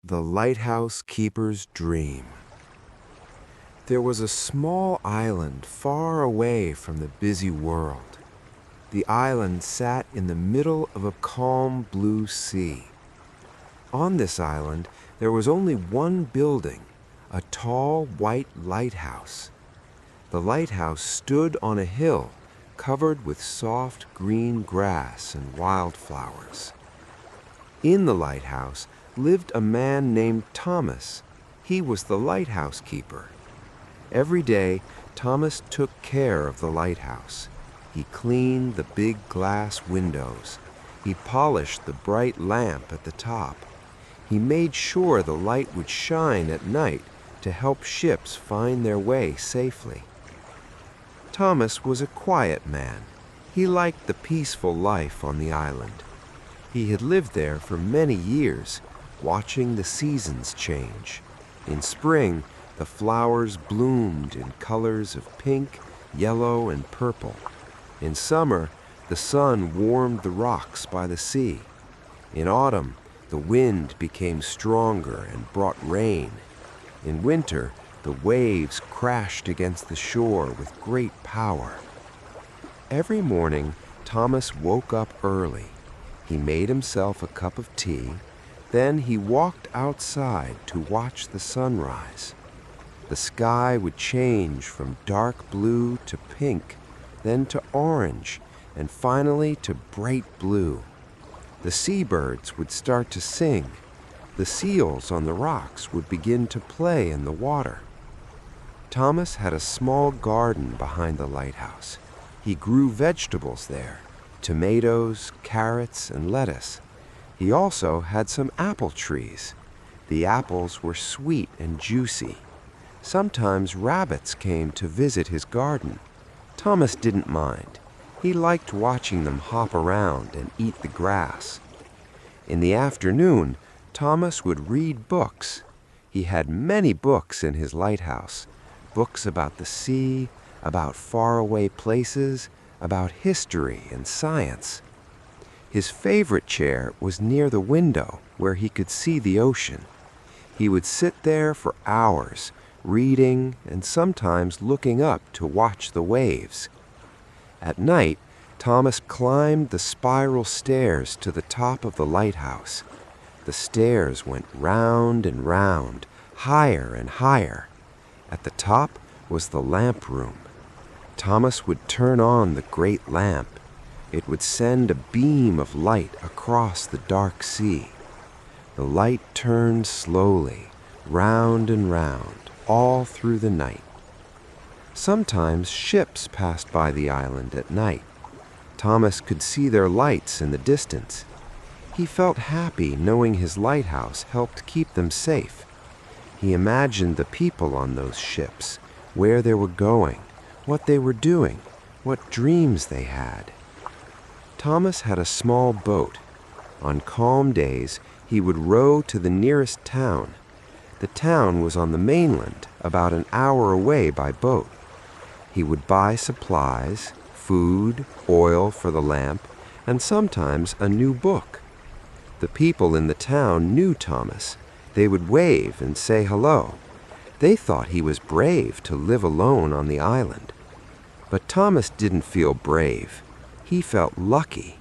The Lighthouse Keeper's Dream. There was a small island far away from the busy world. The island sat in the middle of a calm blue sea. On this island, there was only one building, a tall white lighthouse. The lighthouse stood on a hill covered with soft green grass and wildflowers. In the lighthouse lived a man named Thomas. He was the lighthouse keeper. Every day, Thomas took care of the lighthouse. He cleaned the big glass windows. He polished the bright lamp at the top. He made sure the light would shine at night to help ships find their way safely. Thomas was a quiet man. He liked the peaceful life on the island. He had lived there for many years, watching the seasons change. In spring, the flowers bloomed in colors of pink, yellow, and purple. In summer, the sun warmed the rocks by the sea. In autumn, the wind became stronger and brought rain. In winter, the waves crashed against the shore with great power. Every morning, Thomas woke up early. He made himself a cup of tea. Then he walked outside to watch the sunrise. The sky would change from dark blue to pink, then to orange, and finally to bright blue. The seabirds would start to sing. The seals on the rocks would begin to play in the water. Thomas had a small garden behind the lighthouse. He grew vegetables there, tomatoes, carrots, and lettuce. He also had some apple trees. The apples were sweet and juicy. Sometimes rabbits came to visit his garden. Thomas didn't mind. He liked watching them hop around and eat the grass. In the afternoon, Thomas would read books. He had many books in his lighthouse. Books about the sea, about faraway places, about history and science. His favorite chair was near the window where he could see the ocean. He would sit there for hours, reading and sometimes looking up to watch the waves. At night, Thomas climbed the spiral stairs to the top of the lighthouse. The stairs went round and round, higher and higher. At the top was the lamp room. Thomas would turn on the great lamp. It would send a beam of light across the dark sea. The light turned slowly, round and round, all through the night. Sometimes ships passed by the island at night. Thomas could see their lights in the distance. He felt happy knowing his lighthouse helped keep them safe. He imagined the people on those ships, where they were going, what they were doing, what dreams they had. Thomas had a small boat. On calm days, he would row to the nearest town. The town was on the mainland, about an hour away by boat. He would buy supplies, food, oil for the lamp, and sometimes a new book. The people in the town knew Thomas. They would wave and say hello. They thought he was brave to live alone on the island. But Thomas didn't feel brave. He felt lucky.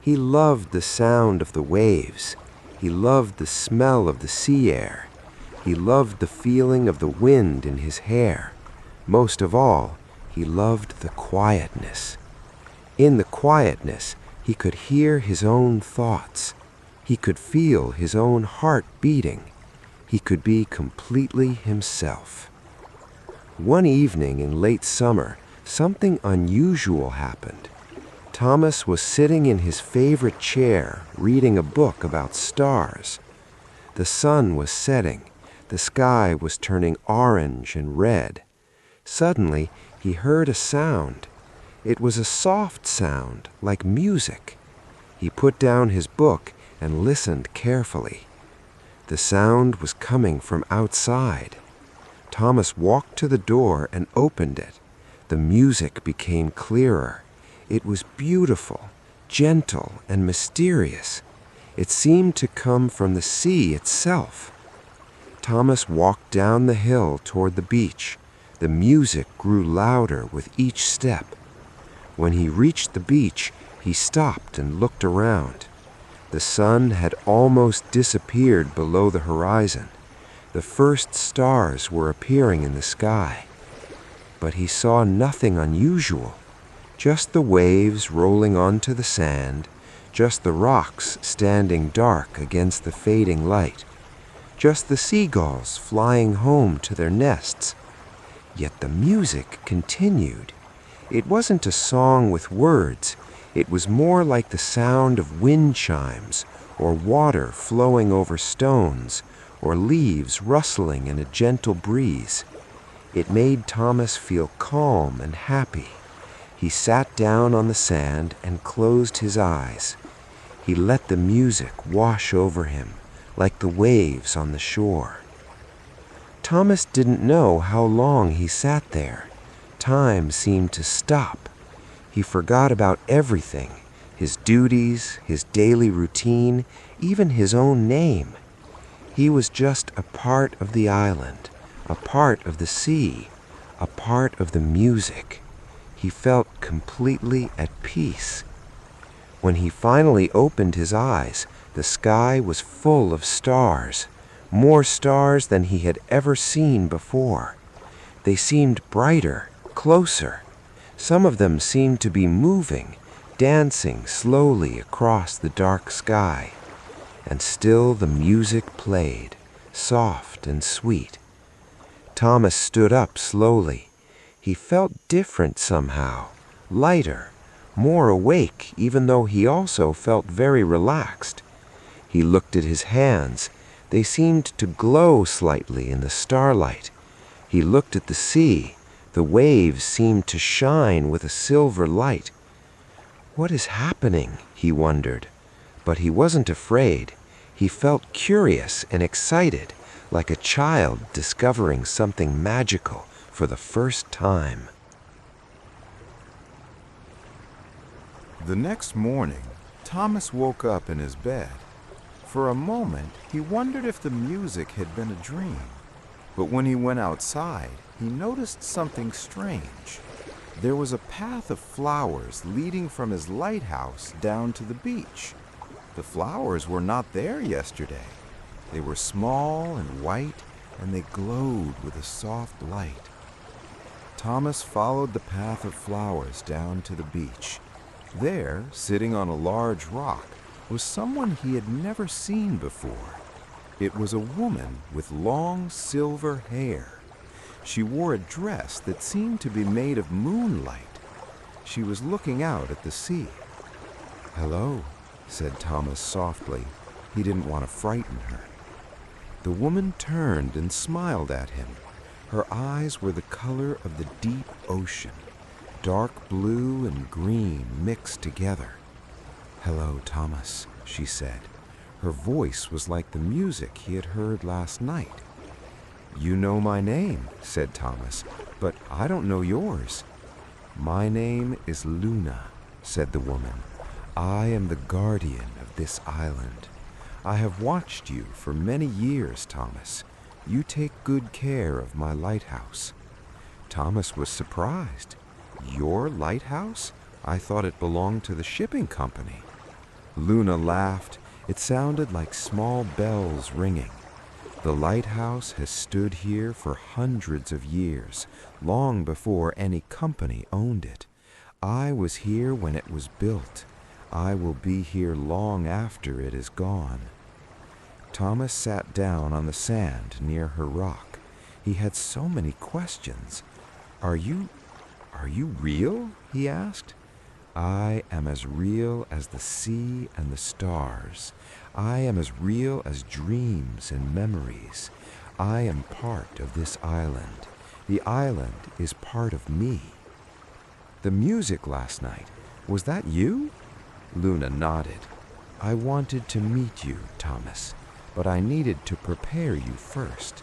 He loved the sound of the waves. He loved the smell of the sea air. He loved the feeling of the wind in his hair. Most of all, he loved the quietness. In the quietness, he could hear his own thoughts. He could feel his own heart beating. He could be completely himself. One evening in late summer, something unusual happened. Thomas was sitting in his favorite chair, reading a book about stars. The sun was setting. The sky was turning orange and red. Suddenly, he heard a sound. It was a soft sound, like music. He put down his book and listened carefully. The sound was coming from outside. Thomas walked to the door and opened it. The music became clearer. It was beautiful, gentle, and mysterious. It seemed to come from the sea itself. Thomas walked down the hill toward the beach. The music grew louder with each step. When he reached the beach, he stopped and looked around. The sun had almost disappeared below the horizon. The first stars were appearing in the sky. But he saw nothing unusual, just the waves rolling onto the sand, just the rocks standing dark against the fading light, just the seagulls flying home to their nests. Yet the music continued. It wasn't a song with words. It was more like the sound of wind chimes, or water flowing over stones, or leaves rustling in a gentle breeze. It made Thomas feel calm and happy. He sat down on the sand and closed his eyes. He let the music wash over him, like the waves on the shore. Thomas didn't know how long he sat there. Time seemed to stop. He forgot about everything, his duties, his daily routine, even his own name. He was just a part of the island, a part of the sea, a part of the music. He felt completely at peace. When he finally opened his eyes, the sky was full of stars, more stars than he had ever seen before. They seemed brighter, closer. Some of them seemed to be moving, dancing slowly across the dark sky. And still the music played, soft and sweet. Thomas stood up slowly. He felt different somehow, lighter, more awake, even though he also felt very relaxed. He looked at his hands. They seemed to glow slightly in the starlight. He looked at the sea. The waves seemed to shine with a silver light. What is happening? He wondered. But he wasn't afraid. He felt curious and excited, like a child discovering something magical for the first time. The next morning, Thomas woke up in his bed. For a moment, he wondered if the music had been a dream. But when he went outside, he noticed something strange. There was a path of flowers leading from his lighthouse down to the beach. The flowers were not there yesterday. They were small and white, and they glowed with a soft light. Thomas followed the path of flowers down to the beach. There, sitting on a large rock, was someone he had never seen before. It was a woman with long silver hair. She wore a dress that seemed to be made of moonlight. She was looking out at the sea. "Hello," said Thomas softly. He didn't want to frighten her. The woman turned and smiled at him. Her eyes were the color of the deep ocean, dark blue and green mixed together. "Hello, Thomas," she said. Her voice was like the music he had heard last night. "You know my name," said Thomas, "but I don't know yours." "My name is Luna," said the woman. "I am the guardian of this island. I have watched you for many years, Thomas. You take good care of my lighthouse." Thomas was surprised. "Your lighthouse? I thought it belonged to the shipping company." Luna laughed. It sounded like small bells ringing. "The lighthouse has stood here for hundreds of years, long before any company owned it. I was here when it was built. I will be here long after it is gone." Thomas sat down on the sand near her rock. He had so many questions. Are you real?" he asked. "I am as real as the sea and the stars. I am as real as dreams and memories. I am part of this island. The island is part of me." "The music last night, was that you?" Luna nodded. "I wanted to meet you, Thomas, but I needed to prepare you first.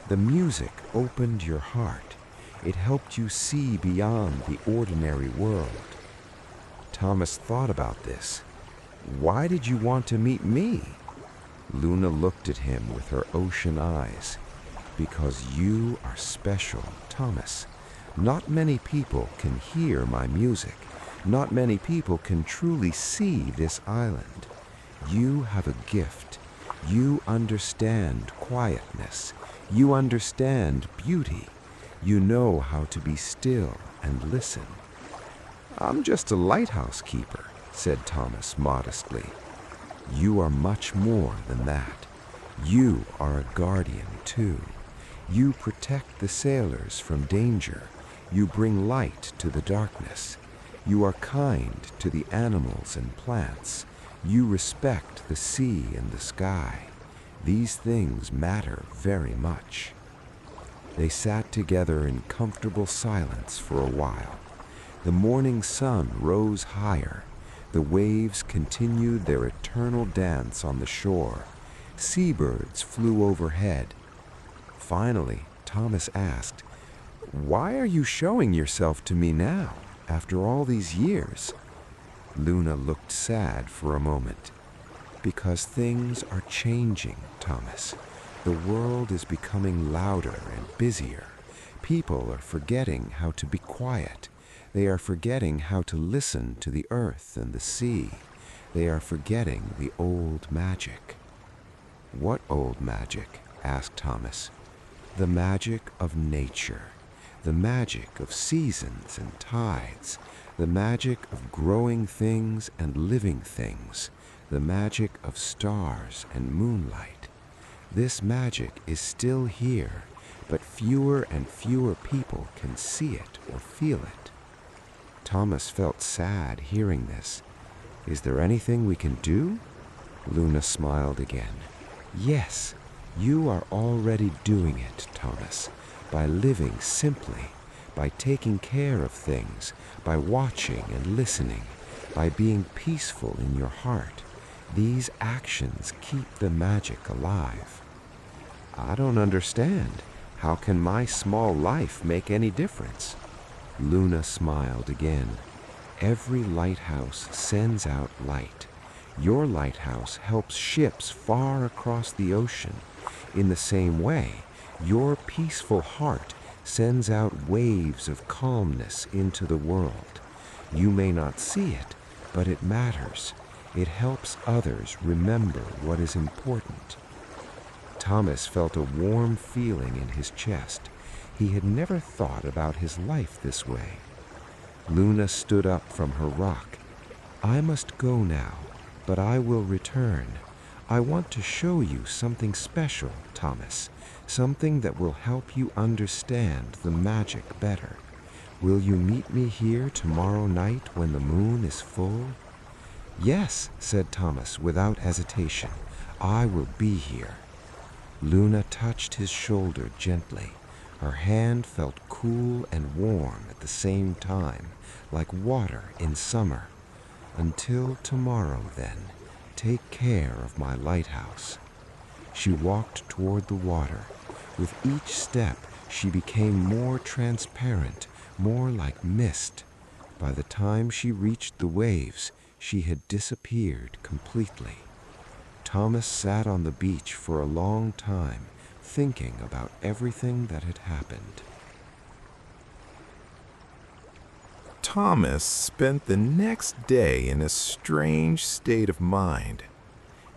The music opened your heart. It helped you see beyond the ordinary world." Thomas thought about this. "Why did you want to meet me?" Luna looked at him with her ocean eyes. "Because you are special, Thomas. Not many people can hear my music. Not many people can truly see this island. You have a gift. You understand quietness. You understand beauty. You know how to be still and listen." "I'm just a lighthouse keeper," said Thomas modestly. "You are much more than that. You are a guardian, too. You protect the sailors from danger. You bring light to the darkness. You are kind to the animals and plants. You respect the sea and the sky. These things matter very much." They sat together in comfortable silence for a while. The morning sun rose higher. The waves continued their eternal dance on the shore. Seabirds flew overhead. Finally, Thomas asked, "Why are you showing yourself to me now, after all these years?" Luna looked sad for a moment. "Because things are changing, Thomas. The world is becoming louder and busier. People are forgetting how to be quiet. They are forgetting how to listen to the earth and the sea. They are forgetting the old magic." "What old magic?" asked Thomas. "The magic of nature. The magic of seasons and tides. The magic of growing things and living things. The magic of stars and moonlight. This magic is still here, but fewer and fewer people can see it or feel it." Thomas felt sad hearing this. "Is there anything we can do?" Luna smiled again. "Yes, you are already doing it, Thomas, by living simply, by taking care of things, by watching and listening, by being peaceful in your heart. These actions keep the magic alive." "I don't understand. How can my small life make any difference?" Luna smiled again. "Every lighthouse sends out light. Your lighthouse helps ships far across the ocean. In the same way, your peaceful heart sends out waves of calmness into the world. You may not see it, but it matters. It helps others remember what is important." Thomas felt a warm feeling in his chest. He had never thought about his life this way. Luna stood up from her rock. "I must go now, but I will return. I want to show you something special, Thomas, something that will help you understand the magic better. Will you meet me here tomorrow night when the moon is full?" "Yes," said Thomas without hesitation. "I will be here." Luna touched his shoulder gently. Her hand felt cool and warm at the same time, like water in summer. "Until tomorrow, then, take care of my lighthouse." She walked toward the water. With each step, she became more transparent, more like mist. By the time she reached the waves, she had disappeared completely. Thomas sat on the beach for a long time, thinking about everything that had happened. Thomas spent the next day in a strange state of mind.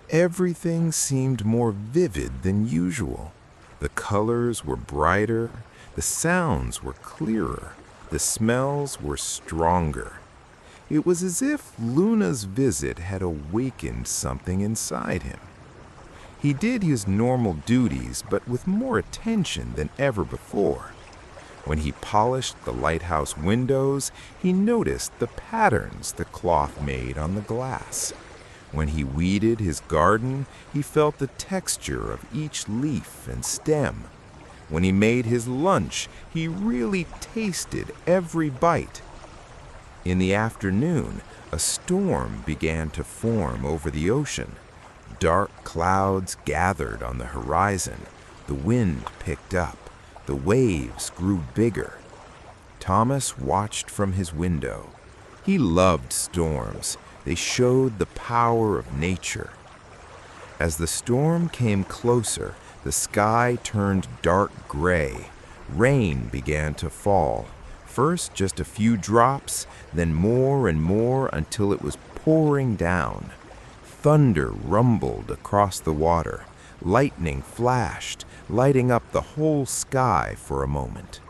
Everything seemed more vivid than usual. The colors were brighter, the sounds were clearer, the smells were stronger. It was as if Luna's visit had awakened something inside him. He did his normal duties, but with more attention than ever before. When he polished the lighthouse windows, he noticed the patterns the cloth made on the glass. When he weeded his garden, he felt the texture of each leaf and stem. When he made his lunch, he really tasted every bite. In the afternoon, a storm began to form over the ocean. Dark clouds gathered on the horizon. The wind picked up. The waves grew bigger. Thomas watched from his window. He loved storms. They showed the power of nature. As the storm came closer, the sky turned dark gray. Rain began to fall. First just a few drops, then more and more until it was pouring down. Thunder rumbled across the water. Lightning flashed, lighting up the whole sky for a moment.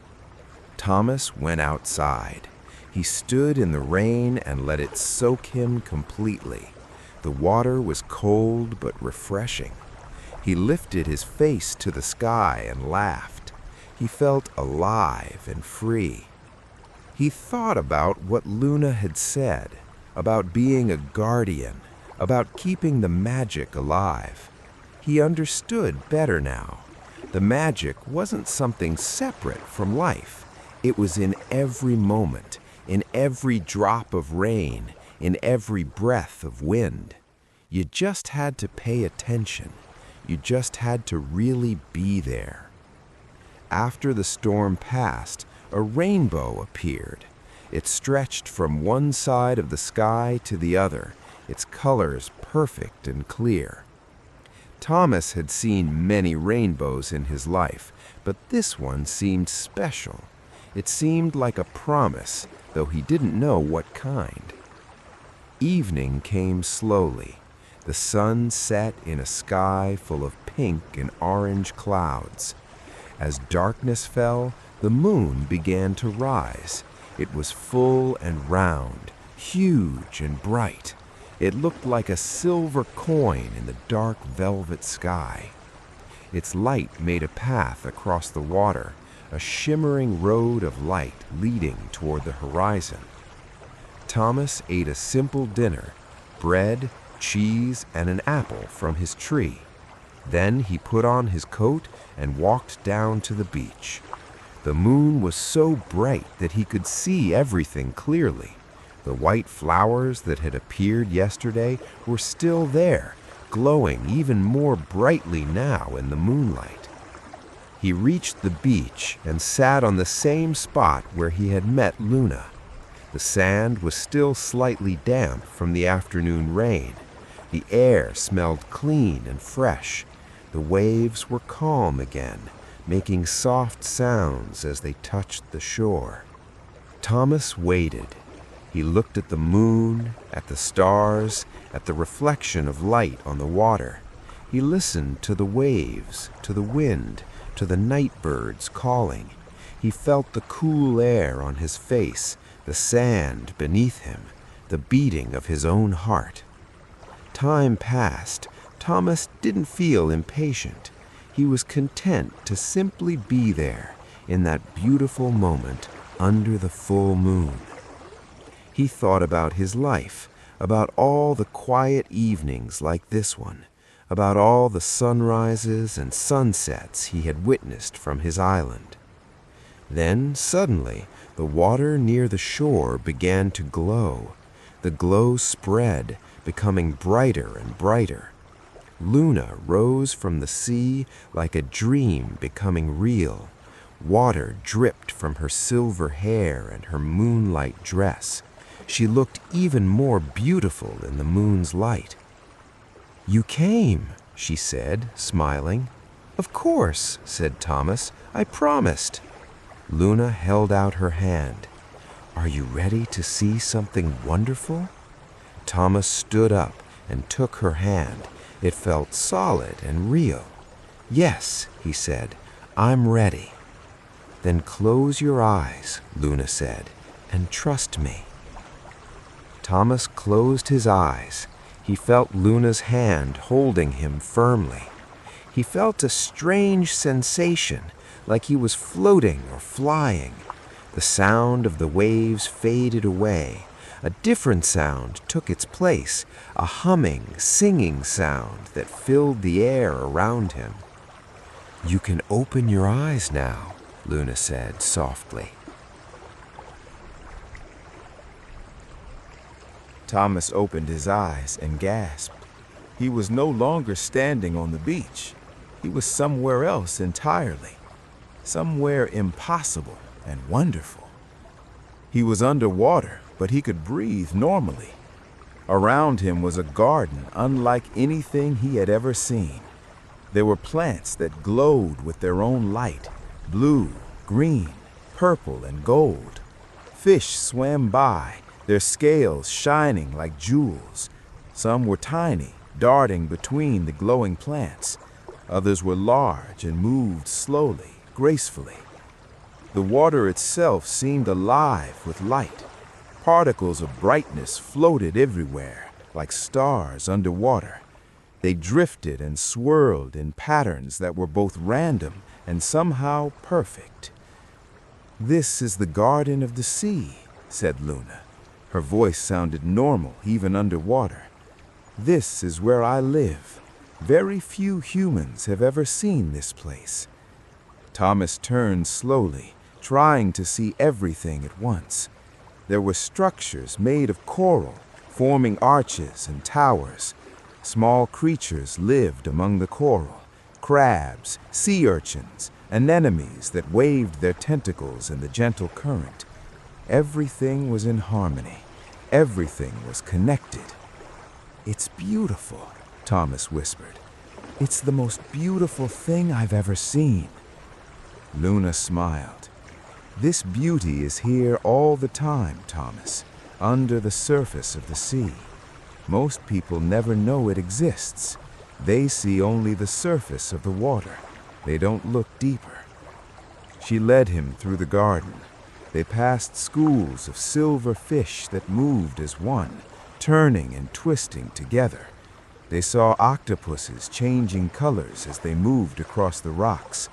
Thomas went outside. He stood in the rain and let it soak him completely. The water was cold but refreshing. He lifted his face to the sky and laughed. He felt alive and free. He thought about what Luna had said, about being a guardian, about keeping the magic alive. He understood better now. The magic wasn't something separate from life. It was in every moment, in every drop of rain, in every breath of wind. You just had to pay attention. You just had to really be there. After the storm passed, a rainbow appeared. It stretched from one side of the sky to the other, its colors perfect and clear. Thomas had seen many rainbows in his life, but this one seemed special. It seemed like a promise, though he didn't know what kind. Evening came slowly. The sun set in a sky full of pink and orange clouds. As darkness fell, the moon began to rise. It was full and round, huge and bright. It looked like a silver coin in the dark velvet sky. Its light made a path across the water, a shimmering road of light leading toward the horizon. Thomas ate a simple dinner, bread, cheese, and an apple from his tree. Then he put on his coat and walked down to the beach. The moon was so bright that he could see everything clearly. The white flowers that had appeared yesterday were still there, glowing even more brightly now in the moonlight. He reached the beach and sat on the same spot where he had met Luna. The sand was still slightly damp from the afternoon rain. The air smelled clean and fresh. The waves were calm again, making soft sounds as they touched the shore. Thomas waited. He looked at the moon, at the stars, at the reflection of light on the water. He listened to the waves, to the wind, to the night birds calling. He felt the cool air on his face, the sand beneath him, the beating of his own heart. Time passed. Thomas didn't feel impatient. He was content to simply be there in that beautiful moment under the full moon. He thought about his life, about all the quiet evenings like this one, about all the sunrises and sunsets he had witnessed from his island. Then, suddenly, the water near the shore began to glow. The glow spread, becoming brighter and brighter. Luna rose from the sea like a dream becoming real. Water dripped from her silver hair and her moonlight dress. She looked even more beautiful in the moon's light. "You came," she said, smiling. "Of course," said Thomas. "I promised." Luna held out her hand. "Are you ready to see something wonderful?" Thomas stood up and took her hand. It felt solid and real. "Yes," he said, "I'm ready." "Then close your eyes," Luna said, "and trust me." Thomas closed his eyes. He felt Luna's hand holding him firmly. He felt a strange sensation, like he was floating or flying. The sound of the waves faded away. A different sound took its place, a humming, singing sound that filled the air around him. "You can open your eyes now," Luna said softly. Thomas opened his eyes and gasped. He was no longer standing on the beach. He was somewhere else entirely, somewhere impossible and wonderful. He was underwater, but he could breathe normally. Around him was a garden unlike anything he had ever seen. There were plants that glowed with their own light, blue, green, purple, and gold. Fish swam by, their scales shining like jewels. Some were tiny, darting between the glowing plants. Others were large and moved slowly, gracefully. The water itself seemed alive with light. Particles of brightness floated everywhere, like stars underwater. They drifted and swirled in patterns that were both random and somehow perfect. "This is the Garden of the Sea," said Luna. Her voice sounded normal even underwater. "This is where I live. Very few humans have ever seen this place." Thomas turned slowly, trying to see everything at once. There were structures made of coral, forming arches and towers. Small creatures lived among the coral: crabs, sea urchins, anemones that waved their tentacles in the gentle current. Everything was in harmony. Everything was connected. "It's beautiful," Thomas whispered. "It's the most beautiful thing I've ever seen." Luna smiled. "This beauty is here all the time, Thomas, under the surface of the sea. Most people never know it exists. They see only the surface of the water. They don't look deeper." She led him through the garden. They passed schools of silver fish that moved as one, turning and twisting together. They saw octopuses changing colors as they moved across the rocks.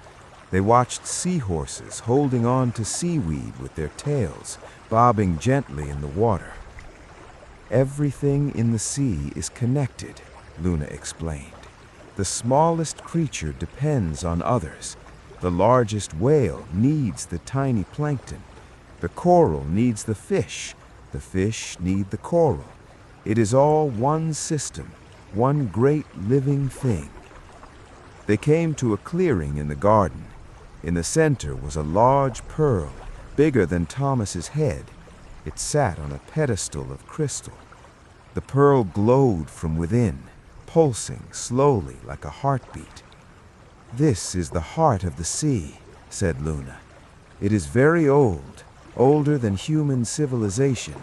They watched seahorses holding on to seaweed with their tails, bobbing gently in the water. "Everything in the sea is connected," Luna explained. "The smallest creature depends on others. The largest whale needs the tiny plankton. The coral needs the fish. The fish need the coral. It is all one system, one great living thing." They came to a clearing in the garden. In the center was a large pearl, bigger than Thomas's head. It sat on a pedestal of crystal. The pearl glowed from within, pulsing slowly like a heartbeat. "This is the heart of the sea," said Luna. "It is very old, older than human civilization.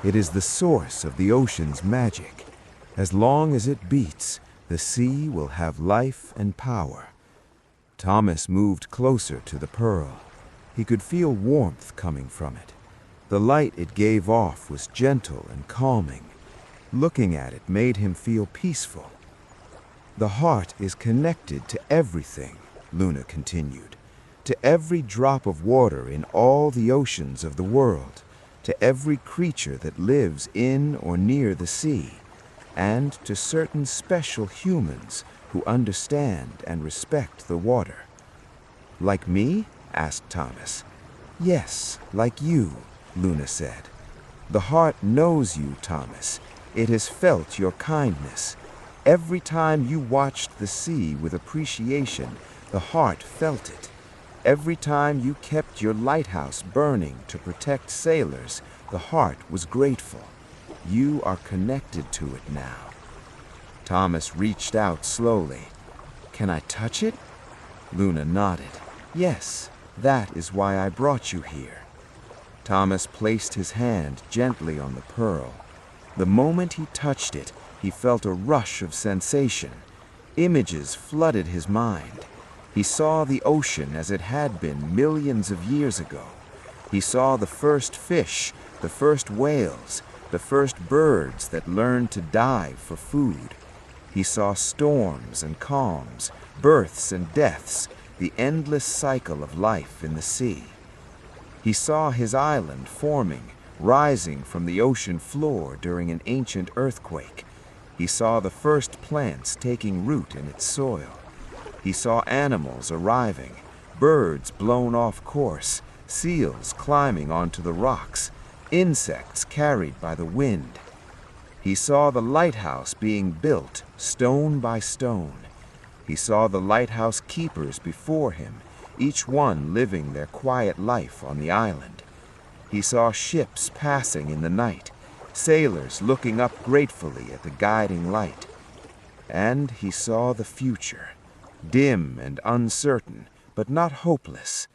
It is the source of the ocean's magic. As long as it beats, the sea will have life and power." Thomas moved closer to the pearl. He could feel warmth coming from it. The light it gave off was gentle and calming. Looking at it made him feel peaceful. "The heart is connected to everything," Luna continued. "To every drop of water in all the oceans of the world, to every creature that lives in or near the sea, and to certain special humans who understand and respect the water." "Like me?" asked Thomas. "Yes, like you," Luna said. "The heart knows you, Thomas. It has felt your kindness. Every time you watched the sea with appreciation, the heart felt it. Every time you kept your lighthouse burning to protect sailors, the heart was grateful. You are connected to it now." Thomas reached out slowly. "Can I touch it?" Luna nodded. "Yes, that is why I brought you here." Thomas placed his hand gently on the pearl. The moment he touched it, he felt a rush of sensation. Images flooded his mind. He saw the ocean as it had been millions of years ago. He saw the first fish, the first whales, the first birds that learned to dive for food. He saw storms and calms, births and deaths, the endless cycle of life in the sea. He saw his island forming, rising from the ocean floor during an ancient earthquake. He saw the first plants taking root in its soil. He saw animals arriving, birds blown off course, seals climbing onto the rocks, insects carried by the wind. He saw the lighthouse being built, stone by stone. He saw the lighthouse keepers before him, each one living their quiet life on the island. He saw ships passing in the night. sailors looking up gratefully at the guiding light. And he saw the future, dim and uncertain, but not hopeless.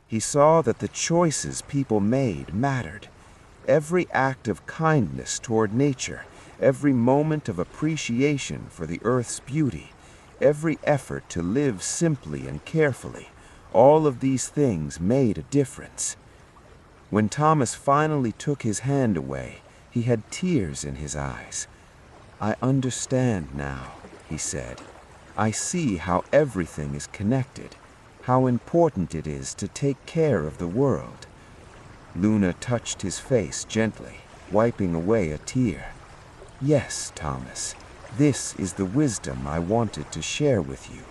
He saw that the choices people made mattered. Every act of kindness toward nature, every moment of appreciation for the earth's beauty, every effort to live simply and carefully, all of these things made a difference. When Thomas finally took his hand away, he had tears in his eyes. "I understand now," he said. "I see how everything is connected, how important it is to take care of the world." Luna touched his face gently, wiping away a tear. "Yes, Thomas, this is the wisdom I wanted to share with you.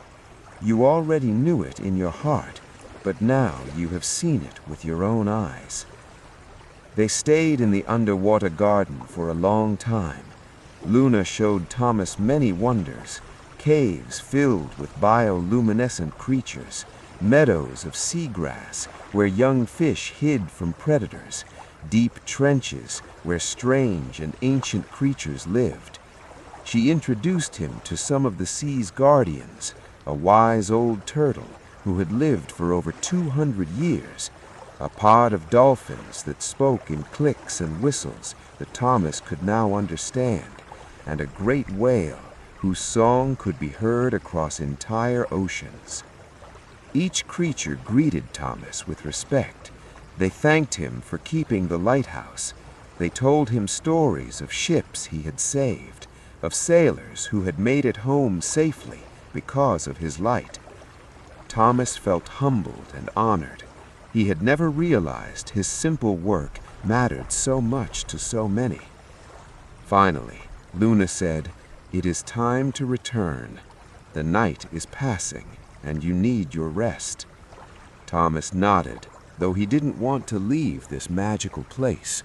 You already knew it in your heart, but now you have seen it with your own eyes." They stayed in the underwater garden for a long time. Luna showed Thomas many wonders: caves filled with bioluminescent creatures, meadows of seagrass where young fish hid from predators, deep trenches where strange and ancient creatures lived. She introduced him to some of the sea's guardians, a wise old turtle who had lived for over 200 years, a pod of dolphins that spoke in clicks and whistles that Thomas could now understand, and a great whale whose song could be heard across entire oceans. Each creature greeted Thomas with respect. They thanked him for keeping the lighthouse. They told him stories of ships he had saved, of sailors who had made it home safely because of his light. Thomas felt humbled and honored. He had never realized his simple work mattered so much to so many. Finally, Luna said, "It is time to return. The night is passing, and you need your rest." Thomas nodded, though he didn't want to leave this magical place.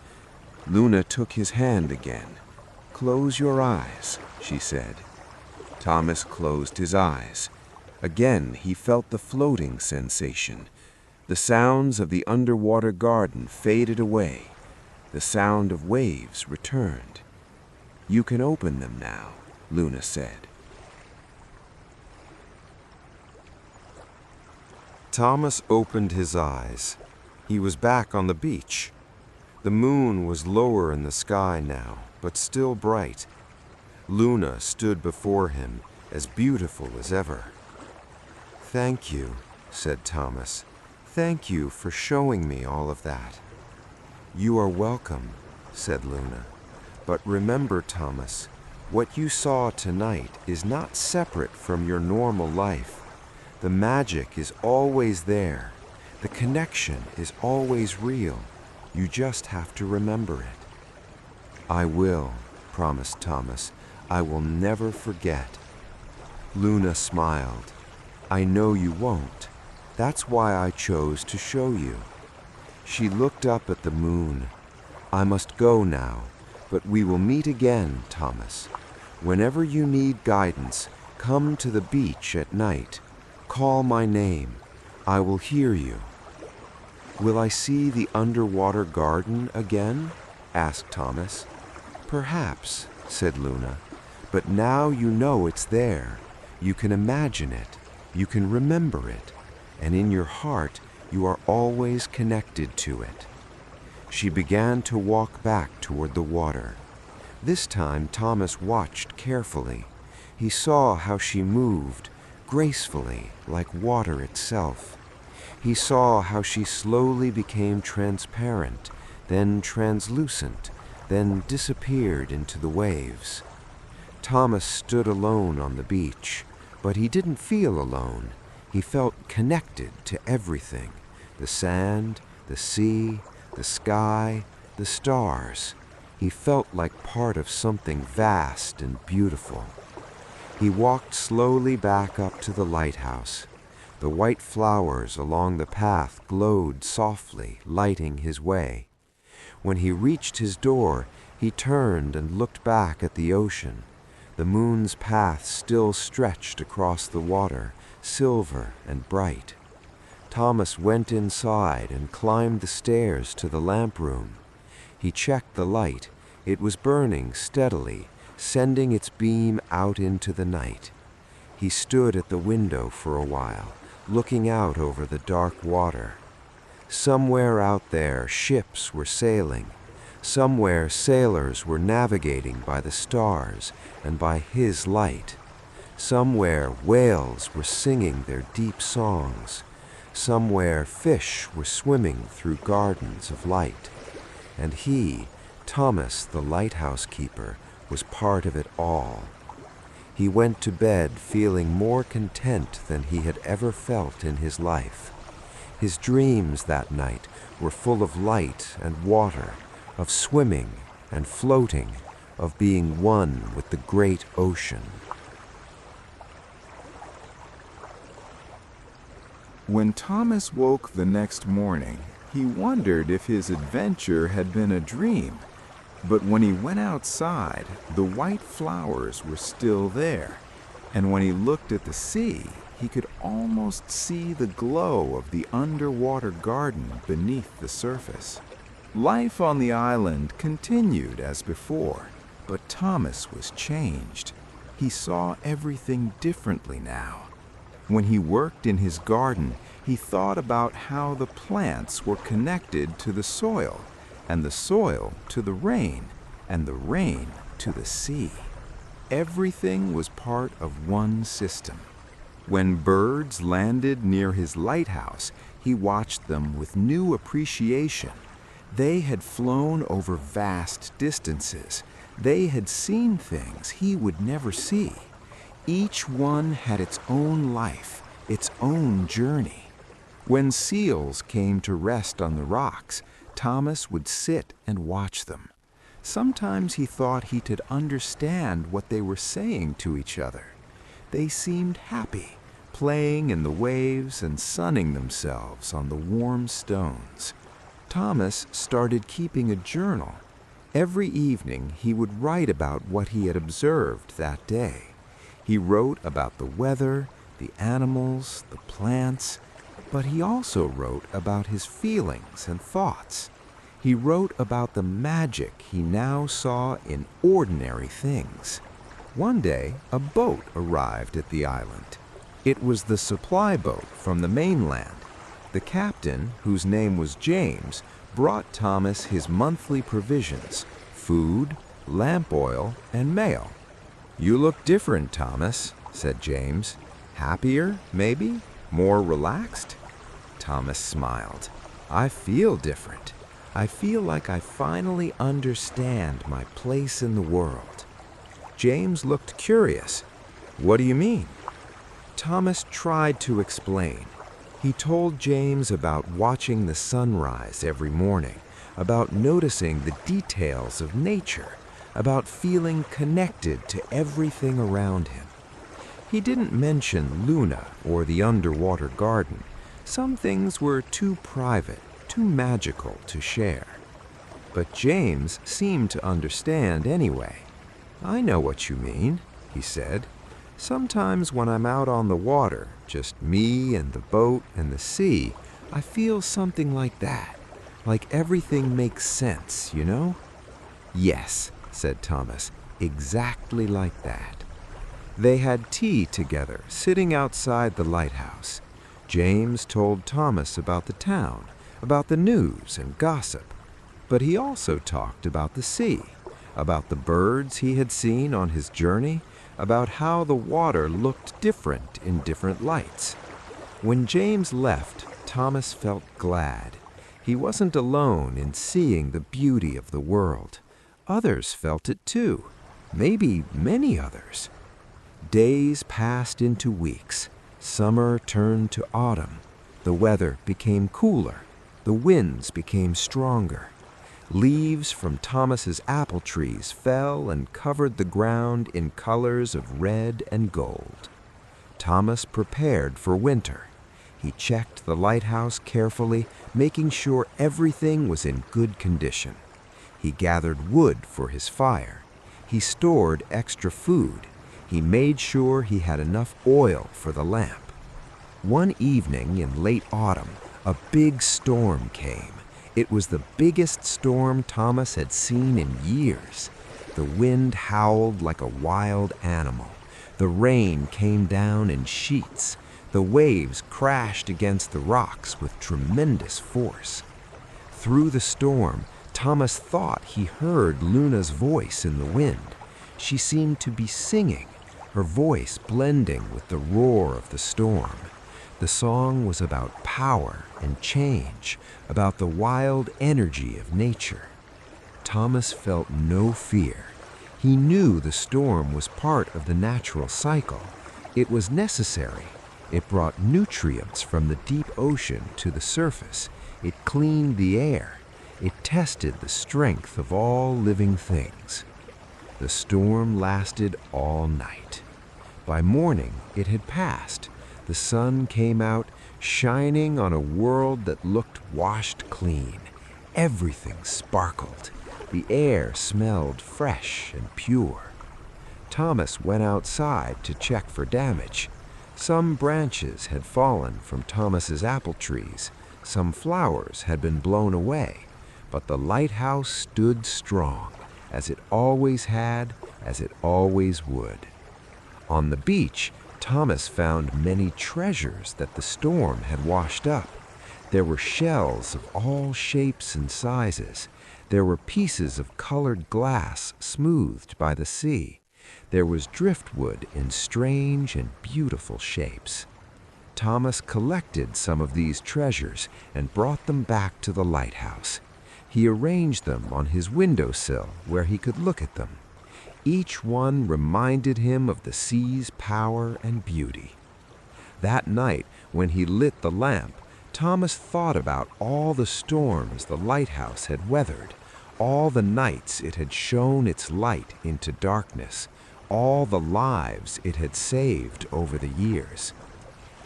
Luna took his hand again. "Close your eyes," she said. Thomas closed his eyes. Again, he felt the floating sensation. The sounds of the underwater garden faded away. The sound of waves returned. "You can open them now," Luna said. Thomas opened his eyes. He was back on the beach. The moon was lower in the sky now, but still bright. Luna stood before him, as beautiful as ever. "Thank you," said Thomas. "Thank you for showing me all of that." "You are welcome," said Luna. "But remember, Thomas, what you saw tonight is not separate from your normal life. The magic is always there. The connection is always real. You just have to remember it." "I will," promised Thomas. "I will never forget." Luna smiled. "I know you won't. That's why I chose to show you." She looked up at the moon. "I must go now, but we will meet again, Thomas. Whenever you need guidance, come to the beach at night. Call my name. I will hear you." "Will I see the underwater garden again?" asked Thomas. "Perhaps," said Luna. "But now you know it's there. You can imagine it. You can remember it. And in your heart, you are always connected to it." She began to walk back toward the water. This time, Thomas watched carefully. He saw how she moved, gracefully, like water itself. He saw how she slowly became transparent, then translucent, then disappeared into the waves. Thomas stood alone on the beach, but he didn't feel alone. He felt connected to everything: the sand, the sea, the sky, the stars. He felt like part of something vast and beautiful. He walked slowly back up to the lighthouse. The white flowers along the path glowed softly, lighting his way. When he reached his door, he turned and looked back at the ocean. The moon's path still stretched across the water, silver and bright. Thomas went inside and climbed the stairs to the lamp room. He checked the light. It was burning steadily, sending its beam out into the night. He stood at the window for a while, looking out over the dark water. Somewhere out there, ships were sailing. Somewhere, sailors were navigating by the stars and by his light. Somewhere, whales were singing their deep songs. Somewhere, fish were swimming through gardens of light. And he, Thomas the lighthouse keeper, was part of it all. He went to bed feeling more content than he had ever felt in his life. His dreams that night were full of light and water, of swimming and floating, of being one with the great ocean. When Thomas woke the next morning, he wondered if his adventure had been a dream. But when he went outside, the white flowers were still there, and when he looked at the sea, he could almost see the glow of the underwater garden beneath the surface. Life on the island continued as before, but Thomas was changed. He saw everything differently now. When he worked in his garden, he thought about how the plants were connected to the soil, and the soil to the rain, and the rain to the sea. Everything was part of one system. When birds landed near his lighthouse, he watched them with new appreciation. They had flown over vast distances. They had seen things he would never see. Each one had its own life, its own journey. When seals came to rest on the rocks, Thomas would sit and watch them. Sometimes he thought he could understand what they were saying to each other. They seemed happy, playing in the waves and sunning themselves on the warm stones. Thomas started keeping a journal. Every evening he would write about what he had observed that day. He wrote about the weather, the animals, the plants, but he also wrote about his feelings and thoughts. He wrote about the magic he now saw in ordinary things. One day, a boat arrived at the island. It was the supply boat from the mainland. The captain, whose name was James, brought Thomas his monthly provisions, food, lamp oil, and mail. "You look different, Thomas," said James. "Happier, maybe? More relaxed?" Thomas smiled. "I feel different. I feel like I finally understand my place in the world." James looked curious. "What do you mean?" Thomas tried to explain. He told James about watching the sunrise every morning, about noticing the details of nature, about feeling connected to everything around him. He didn't mention Luna or the underwater garden. Some things were too private, too magical to share. But James seemed to understand anyway. "I know what you mean," he said. "Sometimes when I'm out on the water, just me and the boat and the sea, I feel something like that, like everything makes sense, you know?" "Yes," said Thomas, "exactly like that." They had tea together, sitting outside the lighthouse. James told Thomas about the town, about the news and gossip. But he also talked about the sea, about the birds he had seen on his journey, about how the water looked different in different lights. When James left, Thomas felt glad. He wasn't alone in seeing the beauty of the world. Others felt it too, maybe many others. Days passed into weeks. Summer turned to autumn. The weather became cooler. The winds became stronger. Leaves from Thomas's apple trees fell and covered the ground in colors of red and gold. Thomas prepared for winter. He checked the lighthouse carefully, making sure everything was in good condition. He gathered wood for his fire. He stored extra food. He made sure he had enough oil for the lamp. One evening in late autumn, a big storm came. It was the biggest storm Thomas had seen in years. The wind howled like a wild animal. The rain came down in sheets. The waves crashed against the rocks with tremendous force. Through the storm, Thomas thought he heard Luna's voice in the wind. She seemed to be singing, her voice blending with the roar of the storm. The song was about power and change, about the wild energy of nature. Thomas felt no fear. He knew the storm was part of the natural cycle. It was necessary. It brought nutrients from the deep ocean to the surface. It cleaned the air. It tested the strength of all living things. The storm lasted all night. By morning, it had passed. The sun came out, shining on a world that looked washed clean. Everything sparkled. The air smelled fresh and pure. Thomas went outside to check for damage. Some branches had fallen from Thomas's apple trees. Some flowers had been blown away. But the lighthouse stood strong, as it always had, as it always would. On the beach, Thomas found many treasures that the storm had washed up. There were shells of all shapes and sizes. There were pieces of colored glass smoothed by the sea. There was driftwood in strange and beautiful shapes. Thomas collected some of these treasures and brought them back to the lighthouse. He arranged them on his windowsill where he could look at them. Each one reminded him of the sea's power and beauty. That night, when he lit the lamp, Thomas thought about all the storms the lighthouse had weathered, all the nights it had shone its light into darkness, all the lives it had saved over the years.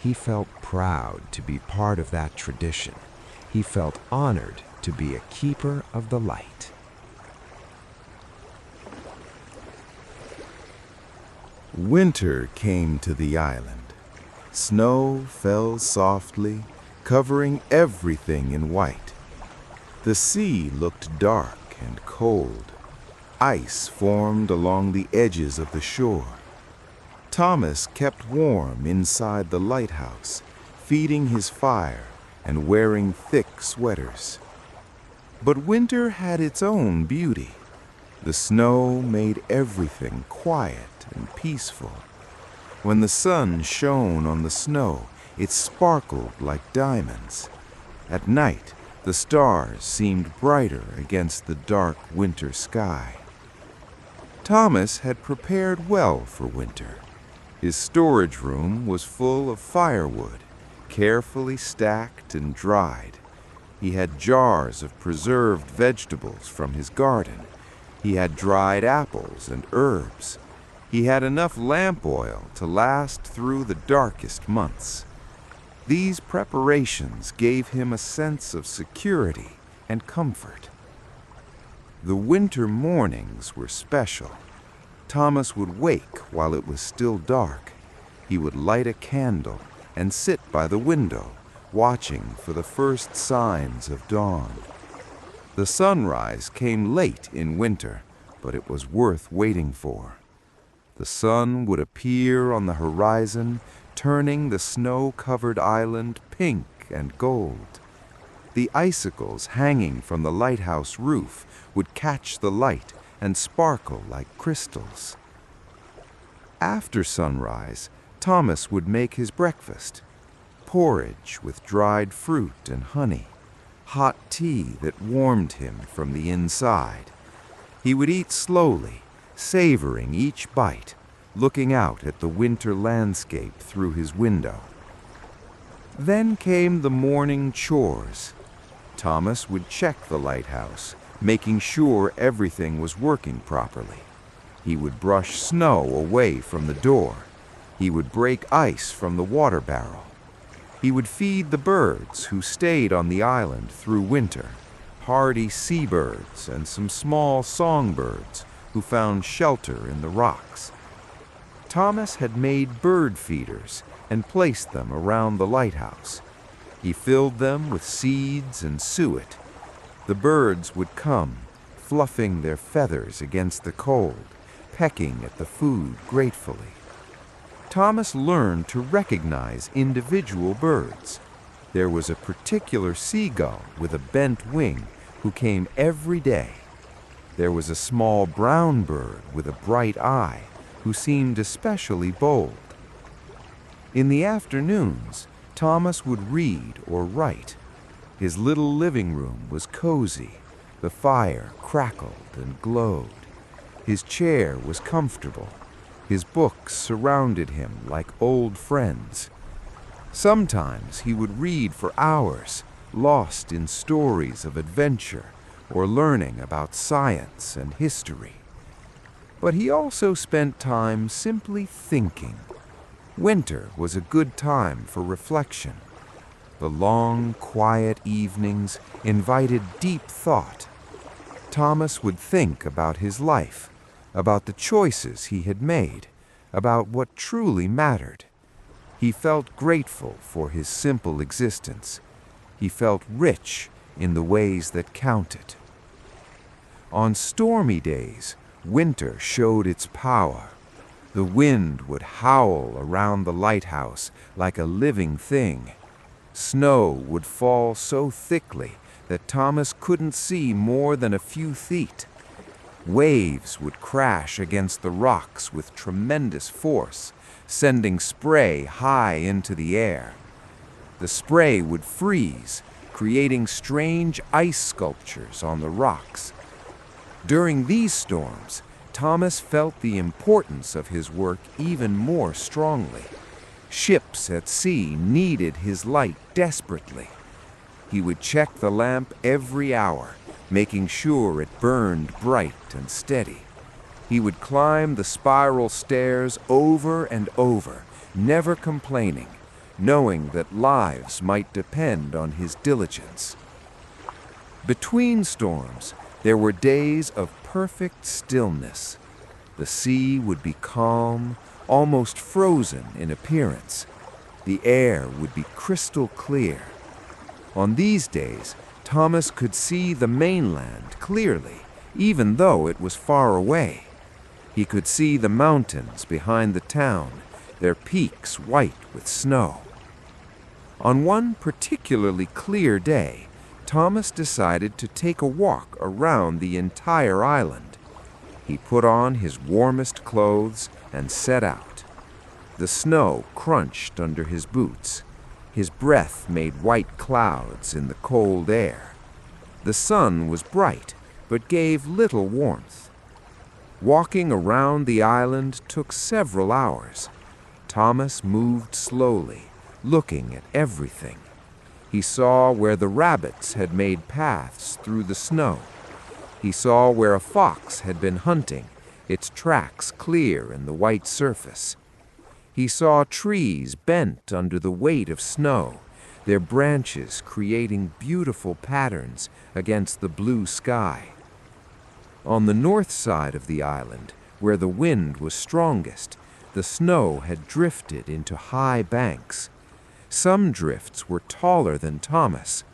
He felt proud to be part of that tradition. He felt honored to be a keeper of the light. Winter came to the island. Snow fell softly, covering everything in white. The sea looked dark and cold. Ice formed along the edges of the shore. Thomas kept warm inside the lighthouse, feeding his fire and wearing thick sweaters. But winter had its own beauty. The snow made everything quiet and peaceful. When the sun shone on the snow, it sparkled like diamonds. At night, the stars seemed brighter against the dark winter sky. Thomas had prepared well for winter. His storage room was full of firewood, carefully stacked and dried. He had jars of preserved vegetables from his garden. He had dried apples and herbs. He had enough lamp oil to last through the darkest months. These preparations gave him a sense of security and comfort. The winter mornings were special. Thomas would wake while it was still dark. He would light a candle and sit by the window, watching for the first signs of dawn. The sunrise came late in winter, but it was worth waiting for. The sun would appear on the horizon, turning the snow-covered island pink and gold. The icicles hanging from the lighthouse roof would catch the light and sparkle like crystals. After sunrise, Thomas would make his breakfast: porridge with dried fruit and honey, hot tea that warmed him from the inside. He would eat slowly, savoring each bite, looking out at the winter landscape through his window. Then came the morning chores. Thomas would check the lighthouse, making sure everything was working properly. He would brush snow away from the door. He would break ice from the water barrel. He would feed the birds who stayed on the island through winter, hardy seabirds and some small songbirds who found shelter in the rocks. Thomas had made bird feeders and placed them around the lighthouse. He filled them with seeds and suet. The birds would come, fluffing their feathers against the cold, pecking at the food gratefully. Thomas learned to recognize individual birds. There was a particular seagull with a bent wing who came every day. There was a small brown bird with a bright eye who seemed especially bold. In the afternoons, Thomas would read or write. His little living room was cozy. The fire crackled and glowed. His chair was comfortable. His books surrounded him like old friends. Sometimes he would read for hours, lost in stories of adventure or learning about science and history. But he also spent time simply thinking. Winter was a good time for reflection. The long, quiet evenings invited deep thought. Thomas would think about his life, about the choices he had made, about what truly mattered. He felt grateful for his simple existence. He felt rich in the ways that counted. On stormy days, winter showed its power. The wind would howl around the lighthouse like a living thing. Snow would fall so thickly that Thomas couldn't see more than a few feet. Waves would crash against the rocks with tremendous force, sending spray high into the air. The spray would freeze, creating strange ice sculptures on the rocks. During these storms, Thomas felt the importance of his work even more strongly. Ships at sea needed his light desperately. He would check the lamp every hour, making sure it burned bright and steady. He would climb the spiral stairs over and over, never complaining, knowing that lives might depend on his diligence. Between storms, there were days of perfect stillness. The sea would be calm, almost frozen in appearance. The air would be crystal clear. On these days, Thomas could see the mainland clearly, even though it was far away. He could see the mountains behind the town, their peaks white with snow. On one particularly clear day, Thomas decided to take a walk around the entire island. He put on his warmest clothes and set out. The snow crunched under his boots. His breath made white clouds in the cold air. The sun was bright, but gave little warmth. Walking around the island took several hours. Thomas moved slowly, looking at everything. He saw where the rabbits had made paths through the snow. He saw where a fox had been hunting, its tracks clear in the white surface. He saw trees bent under the weight of snow, their branches creating beautiful patterns against the blue sky. On the north side of the island, where the wind was strongest, the snow had drifted into high banks. Some drifts were taller than Thomas.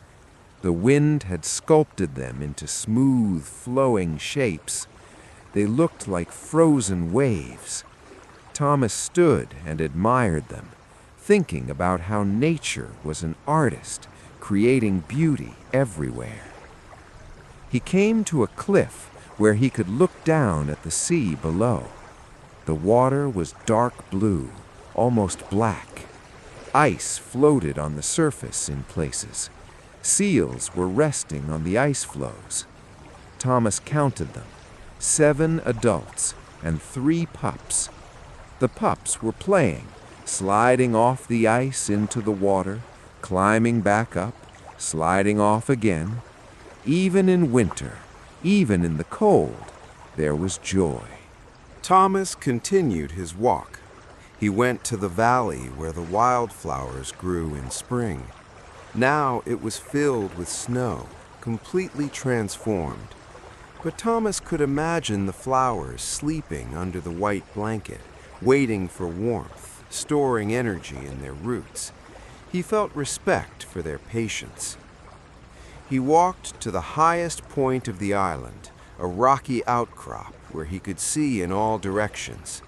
The wind had sculpted them into smooth, flowing shapes. They looked like frozen waves. Thomas stood and admired them, thinking about how nature was an artist, creating beauty everywhere. He came to a cliff where he could look down at the sea below. The water was dark blue, almost black. Ice floated on the surface in places. Seals were resting on the ice floes. Thomas counted them, 7 adults and 3 pups. The pups were playing, sliding off the ice into the water, climbing back up, sliding off again. Even in winter, even in the cold, there was joy. Thomas continued his walk. He went to the valley where the wildflowers grew in spring. Now it was filled with snow, completely transformed. But Thomas could imagine the flowers sleeping under the white blanket, waiting for warmth, storing energy in their roots. He felt respect for their patience. He walked to the highest point of the island, a rocky outcrop where he could see in all directions.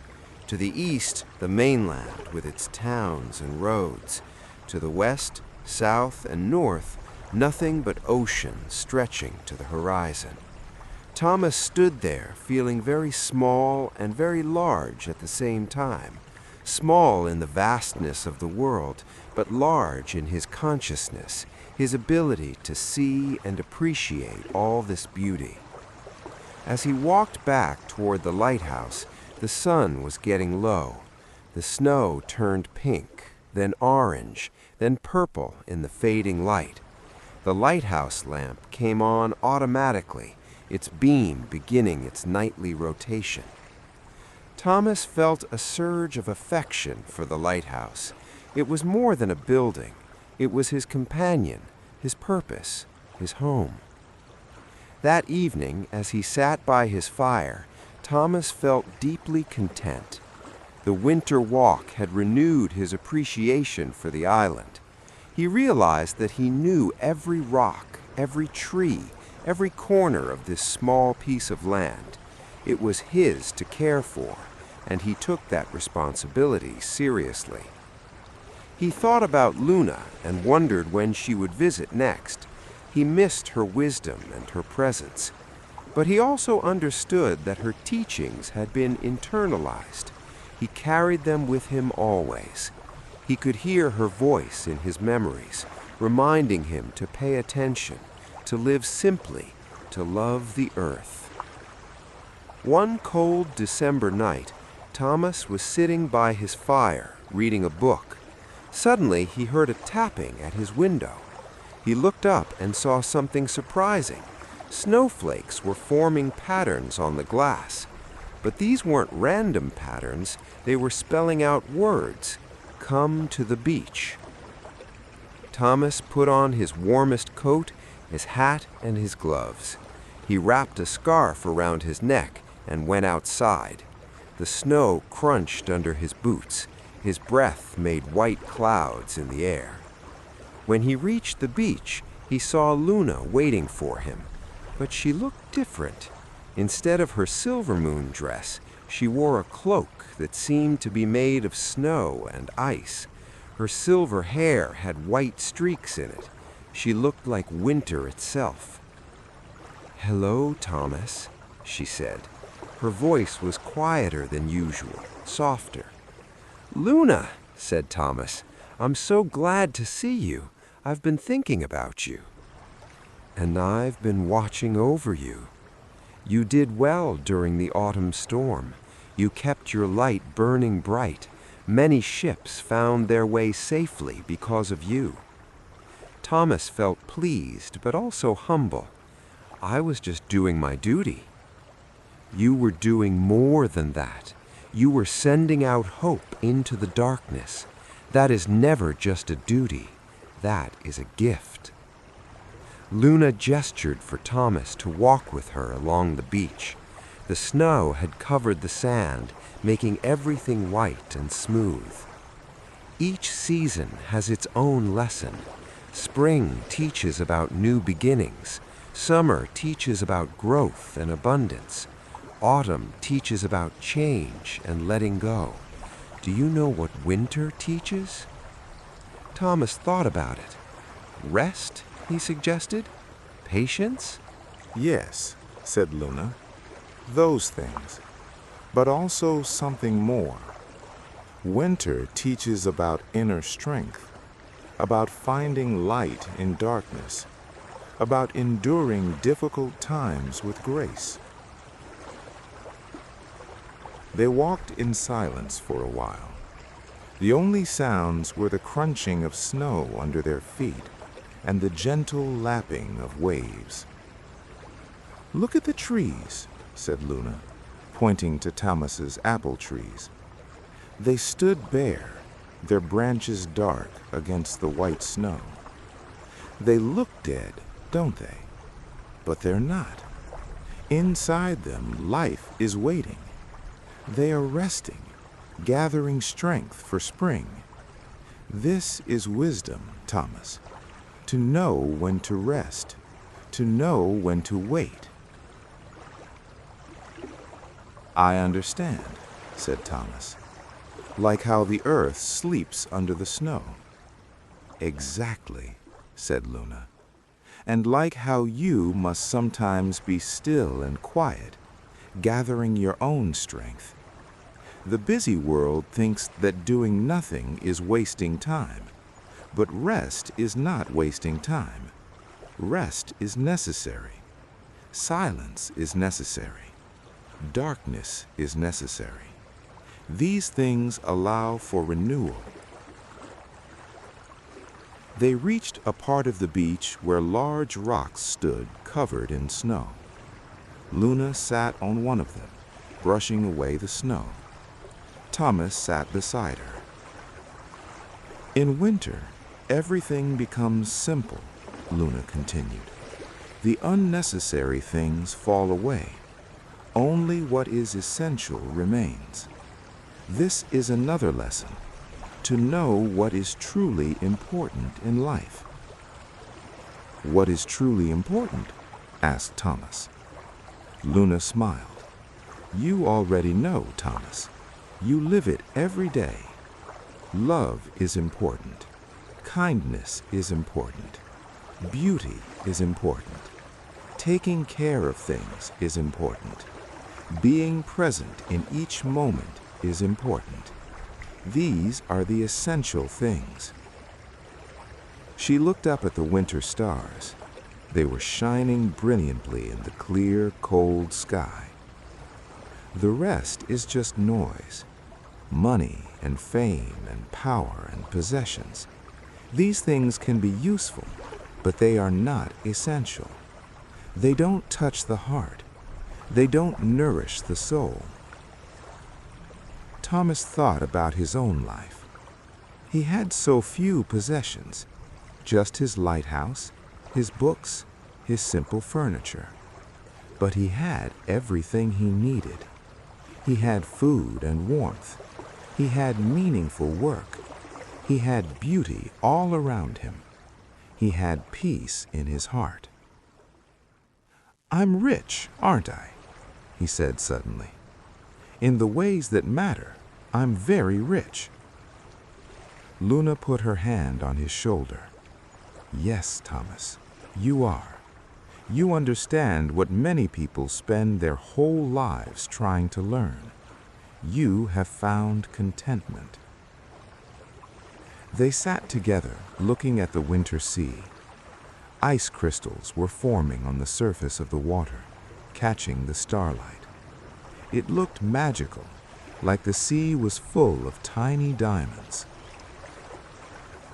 To the east, the mainland with its towns and roads. To the west, south, and north, nothing but ocean stretching to the horizon. Thomas stood there, feeling very small and very large at the same time. Small in the vastness of the world, but large in his consciousness, his ability to see and appreciate all this beauty. As he walked back toward the lighthouse, the sun was getting low. The snow turned pink, then orange, then purple in the fading light. The lighthouse lamp came on automatically, its beam beginning its nightly rotation. Thomas felt a surge of affection for the lighthouse. It was more than a building. It was his companion, his purpose, his home. That evening, as he sat by his fire, Thomas felt deeply content. The winter walk had renewed his appreciation for the island. He realized that he knew every rock, every tree, every corner of this small piece of land. It was his to care for, and he took that responsibility seriously. He thought about Luna and wondered when she would visit next. He missed her wisdom and her presence. But he also understood that her teachings had been internalized. He carried them with him always. He could hear her voice in his memories, reminding him to pay attention, to live simply, to love the earth. One cold December night, Thomas was sitting by his fire, reading a book. Suddenly, he heard a tapping at his window. He looked up and saw something surprising. Snowflakes were forming patterns on the glass. But these weren't random patterns, they were spelling out words. Come to the beach. Thomas put on his warmest coat, his hat, and his gloves. He wrapped a scarf around his neck and went outside. The snow crunched under his boots. His breath made white clouds in the air. When he reached the beach, he saw Luna waiting for him, but she looked different. Instead of her silver moon dress, she wore a cloak that seemed to be made of snow and ice. Her silver hair had white streaks in it. She looked like winter itself. "Hello, Thomas," she said. Her voice was quieter than usual, softer. "Luna," said Thomas, "I'm so glad to see you. I've been thinking about you." "And I've been watching over you. You did well during the autumn storm. You kept your light burning bright. Many ships found their way safely because of you." Thomas felt pleased, but also humble. "I was just doing my duty." "You were doing more than that. You were sending out hope into the darkness. That is never just a duty. That is a gift." Luna gestured for Thomas to walk with her along the beach. The snow had covered the sand, making everything white and smooth. Each season has its own lesson. Spring teaches about new beginnings. Summer teaches about growth and abundance. Autumn teaches about change and letting go. Do you know what winter teaches? Thomas thought about it. Rest, he suggested? Patience? Yes, said Luna. Those things. But also something more. Winter teaches about inner strength, about finding light in darkness, about enduring difficult times with grace. They walked in silence for a while. The only sounds were the crunching of snow under their feet and the gentle lapping of waves. "Look at the trees," said Luna, pointing to Thomas's apple trees. They stood bare, their branches dark against the white snow. They look dead, don't they? But they're not. Inside them, life is waiting. They are resting, gathering strength for spring. This is wisdom, Thomas, to know when to rest to know when to wait. I understand, said Thomas. Like how the earth sleeps under the snow. Exactly, said Luna. And like how you must sometimes be still and quiet, gathering your own strength. The busy world thinks that doing nothing is wasting time, but rest is not wasting time. Rest is necessary. Silence is necessary. Darkness is necessary. These things allow for renewal. They reached a part of the beach where large rocks stood covered in snow. Luna sat on one of them, brushing away the snow. Thomas sat beside her. In winter, everything becomes simple, Luna continued. The unnecessary things fall away. Only what is essential remains. This is another lesson, to know what is truly important in life. What is truly important? Asked Thomas. Luna smiled. You already know, Thomas. You live it every day. Love is important. Kindness is important. Beauty is important. Taking care of things is important. Being present in each moment is important. These are the essential things. She looked up at the winter stars. They were shining brilliantly in the clear, cold sky. The rest is just noise. Money and fame and power and possessions. These things can be useful, but they are not essential. They don't touch the heart. They don't nourish the soul. Thomas thought about his own life. He had so few possessions, just his lighthouse, his books, his simple furniture. But he had everything he needed. He had food and warmth. He had meaningful work. He had beauty all around him. He had peace in his heart. I'm rich, aren't I? He said suddenly. In the ways that matter, I'm very rich. Luna put her hand on his shoulder. Yes, Thomas, you are. You understand what many people spend their whole lives trying to learn. You have found contentment. They sat together, looking at the winter sea. Ice crystals were forming on the surface of the water, catching the starlight. It looked magical, like the sea was full of tiny diamonds.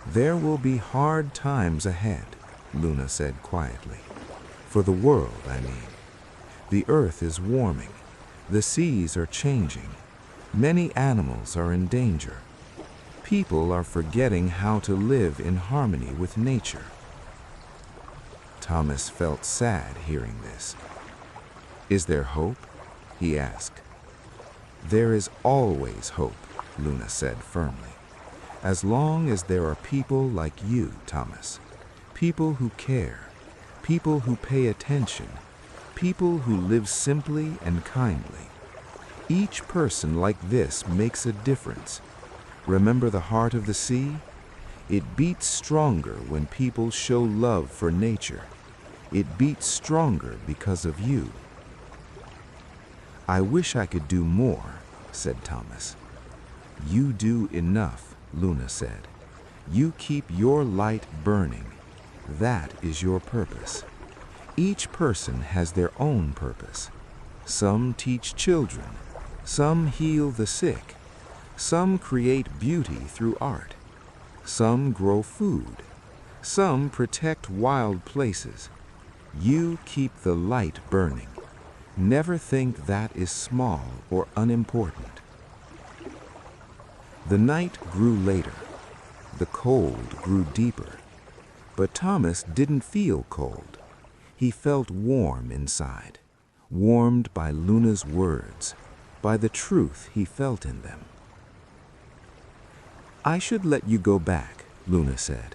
There will be hard times ahead, Luna said quietly. For the world, I mean. The earth is warming. The seas are changing. Many animals are in danger. People are forgetting how to live in harmony with nature. Thomas felt sad hearing this. Is there hope? He asked. There is always hope, Luna said firmly. As long as there are people like you, Thomas. People who care. People who pay attention. People who live simply and kindly. Each person like this makes a difference. Remember the heart of the sea? It beats stronger when people show love for nature. It beats stronger because of you. I wish I could do more, said Thomas. You do enough, Luna said. You keep your light burning. That is your purpose. Each person has their own purpose. Some teach children. Some heal the sick. Some create beauty through art. Some grow food. Some protect wild places. You keep the light burning. Never think that is small or unimportant. The night grew later. The cold grew deeper. But Thomas didn't feel cold. He felt warm inside, warmed by Luna's words, by the truth he felt in them. I should let you go back, Luna said.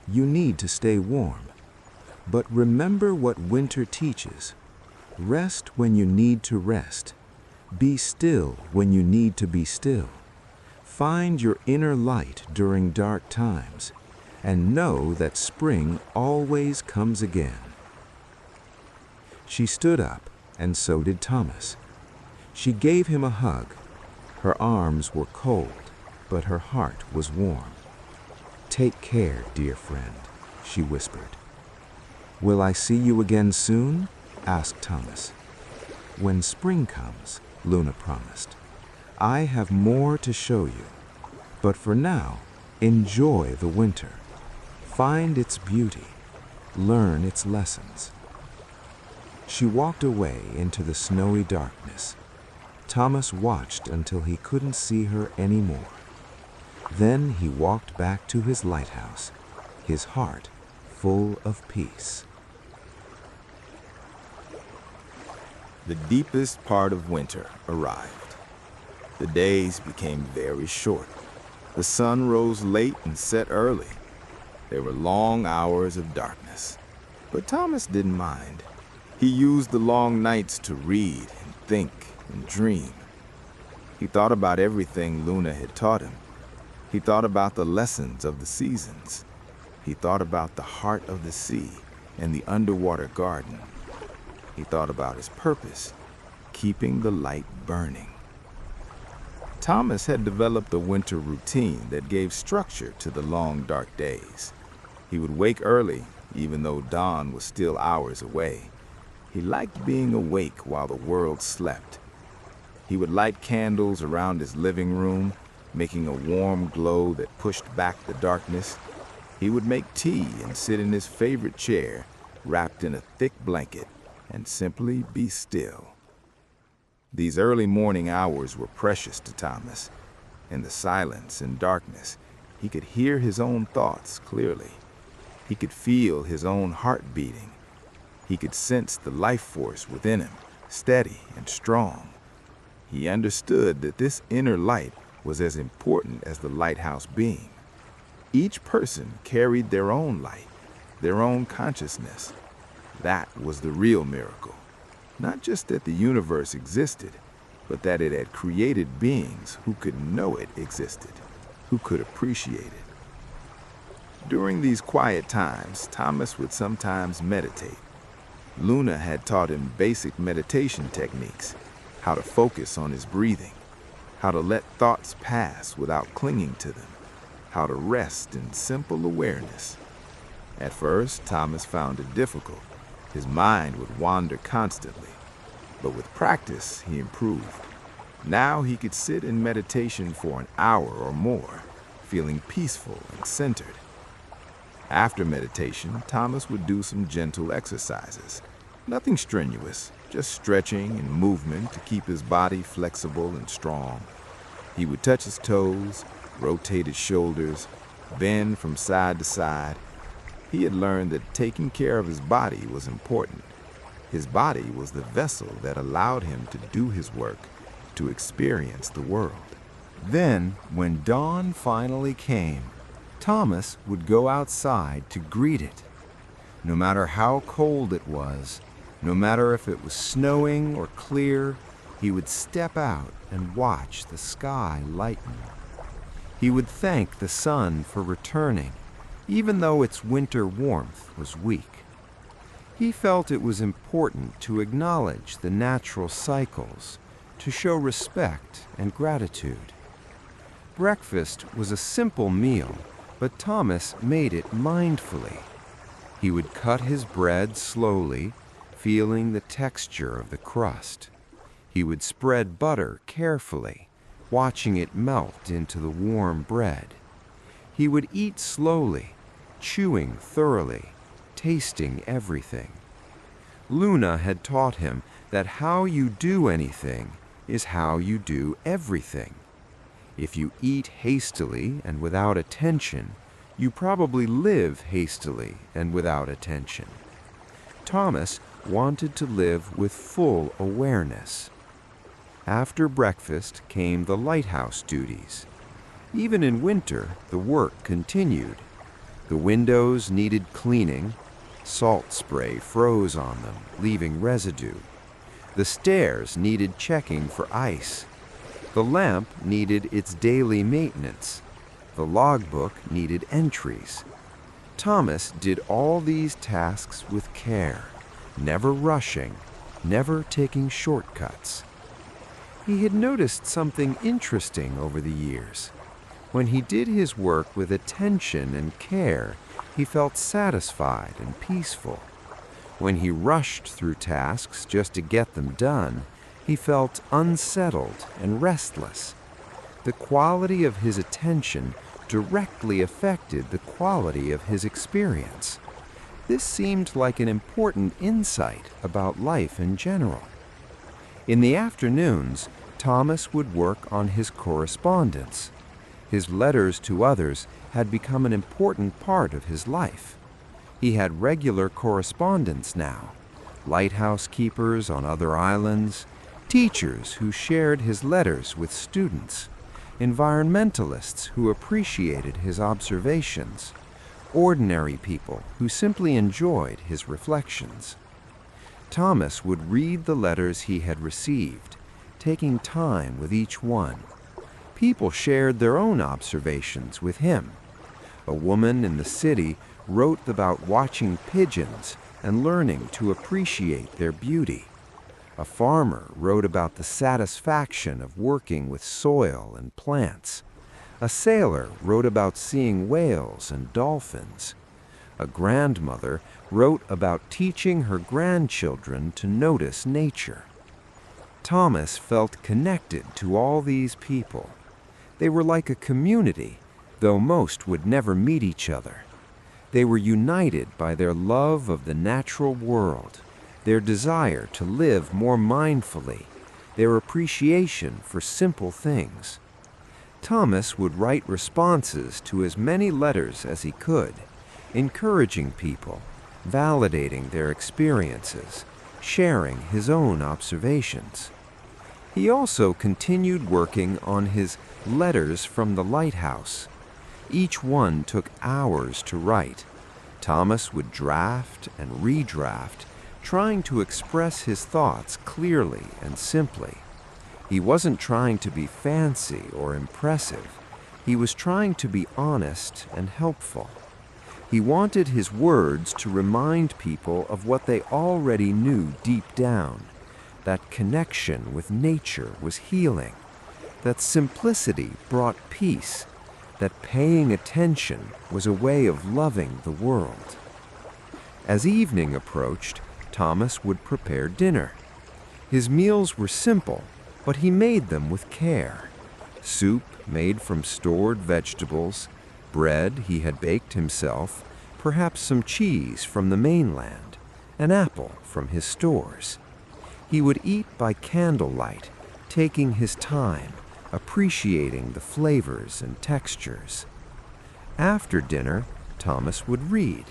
You need to stay warm. But remember what winter teaches. Rest when you need to rest. Be still when you need to be still. Find your inner light during dark times, and know that spring always comes again. She stood up, and so did Thomas. She gave him a hug. Her arms were cold, but her heart was warm. "Take care, dear friend," she whispered. "Will I see you again soon?" asked Thomas. "When spring comes," Luna promised. "I have more to show you. But for now, enjoy the winter. Find its beauty. Learn its lessons." She walked away into the snowy darkness. Thomas watched until he couldn't see her anymore. Then he walked back to his lighthouse, his heart full of peace. The deepest part of winter arrived. The days became very short. The sun rose late and set early. There were long hours of darkness. But Thomas didn't mind. He used the long nights to read and think and dream. He thought about everything Luna had taught him. He thought about the lessons of the seasons. He thought about the heart of the sea and the underwater garden. He thought about his purpose, keeping the light burning. Thomas had developed a winter routine that gave structure to the long, dark days. He would wake early, even though dawn was still hours away. He liked being awake while the world slept. He would light candles around his living room, making a warm glow that pushed back the darkness. He would make tea and sit in his favorite chair, wrapped in a thick blanket, and simply be still. These early morning hours were precious to Thomas. In the silence and darkness, he could hear his own thoughts clearly. He could feel his own heart beating. He could sense the life force within him, steady and strong. He understood that this inner light was as important as the lighthouse beam. Each person carried their own light, their own consciousness. That was the real miracle. Not just that the universe existed, but that it had created beings who could know it existed, who could appreciate it. During these quiet times, Thomas would sometimes meditate. Luna had taught him basic meditation techniques, how to focus on his breathing, how to let thoughts pass without clinging to them, how to rest in simple awareness. At first, Thomas found it difficult. His mind would wander constantly, but with practice, he improved. Now he could sit in meditation for an hour or more, feeling peaceful and centered. After meditation, Thomas would do some gentle exercises. Nothing strenuous, just stretching and movement to keep his body flexible and strong. He would touch his toes, rotate his shoulders, bend from side to side. He had learned that taking care of his body was important. His body was the vessel that allowed him to do his work, to experience the world. Then, when dawn finally came, Thomas would go outside to greet it. No matter how cold it was, no matter if it was snowing or clear, he would step out and watch the sky lighten. He would thank the sun for returning, even though its winter warmth was weak. He felt it was important to acknowledge the natural cycles, to show respect and gratitude. Breakfast was a simple meal, but Thomas made it mindfully. He would cut his bread slowly, feeling the texture of the crust. He would spread butter carefully, watching it melt into the warm bread. He would eat slowly, chewing thoroughly, tasting everything. Luna had taught him that how you do anything is how you do everything. If you eat hastily and without attention, you probably live hastily and without attention. Thomas wanted to live with full awareness. After breakfast came the lighthouse duties. Even in winter, the work continued. The windows needed cleaning, Salt spray froze on them, leaving residue. The stairs needed checking for ice. The lamp needed its daily maintenance. The logbook needed entries. Thomas did all these tasks with care, never rushing, never taking shortcuts. He had noticed something interesting over the years. When he did his work with attention and care, he felt satisfied and peaceful. When he rushed through tasks just to get them done, he felt unsettled and restless. The quality of his attention directly affected the quality of his experience. This seemed like an important insight about life in general. In the afternoons, Thomas would work on his correspondence. His letters to others had become an important part of his life. He had regular correspondence now, lighthouse keepers on other islands, teachers who shared his letters with students, environmentalists who appreciated his observations, ordinary people who simply enjoyed his reflections. Thomas would read the letters he had received, taking time with each one. People shared their own observations with him. A woman in the city wrote about watching pigeons and learning to appreciate their beauty. A farmer wrote about the satisfaction of working with soil and plants. A sailor wrote about seeing whales and dolphins. A grandmother wrote about teaching her grandchildren to notice nature. Thomas felt connected to all these people. They were like a community, though most would never meet each other. They were united by their love of the natural world, their desire to live more mindfully, their appreciation for simple things. Thomas would write responses to as many letters as he could, encouraging people, validating their experiences, sharing his own observations. He also continued working on his letters from the Lighthouse. Each one took hours to write. Thomas would draft and redraft, trying to express his thoughts clearly and simply. He wasn't trying to be fancy or impressive. He was trying to be honest and helpful. He wanted his words to remind people of what they already knew deep down, that connection with nature was healing, that simplicity brought peace, that paying attention was a way of loving the world. As evening approached, Thomas would prepare dinner. His meals were simple, but he made them with care. Soup made from stored vegetables, bread he had baked himself, perhaps some cheese from the mainland, an apple from his stores. He would eat by candlelight, taking his time, appreciating the flavors and textures. After dinner, Thomas would read.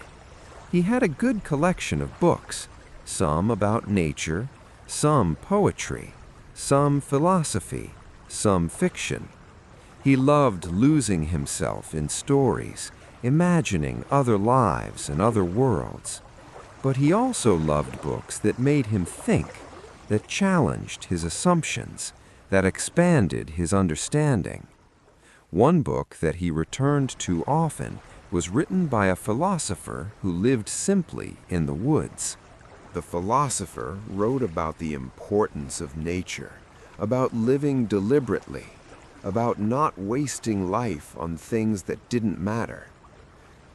He had a good collection of books, some about nature, some poetry, some philosophy, some fiction. He loved losing himself in stories, imagining other lives and other worlds. But he also loved books that made him think, that challenged his assumptions, that expanded his understanding. One book that he returned to often was written by a philosopher who lived simply in the woods. The philosopher wrote about the importance of nature, about living deliberately, about not wasting life on things that didn't matter.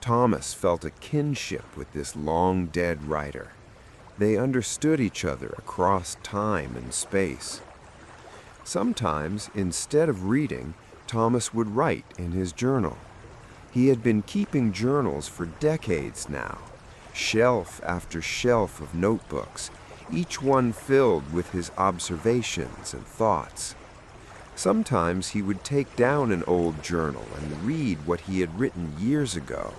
Thomas felt a kinship with this long-dead writer. They understood each other across time and space. Sometimes, instead of reading, Thomas would write in his journal. He had been keeping journals for decades now, shelf after shelf of notebooks, each one filled with his observations and thoughts. Sometimes he would take down an old journal and read what he had written years ago.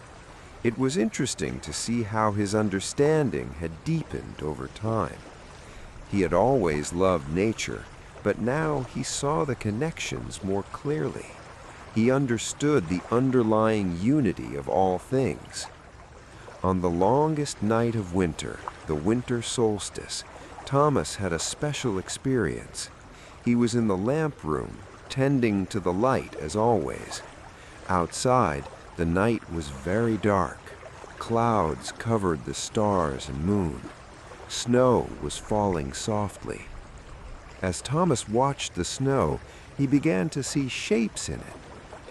It was interesting to see how his understanding had deepened over time. He had always loved nature, but now he saw the connections more clearly. He understood the underlying unity of all things. On the longest night of winter, the winter solstice, Thomas had a special experience. He was in the lamp room, tending to the light as always. Outside, the night was very dark. Clouds covered the stars and moon. Snow was falling softly. As Thomas watched the snow, he began to see shapes in it.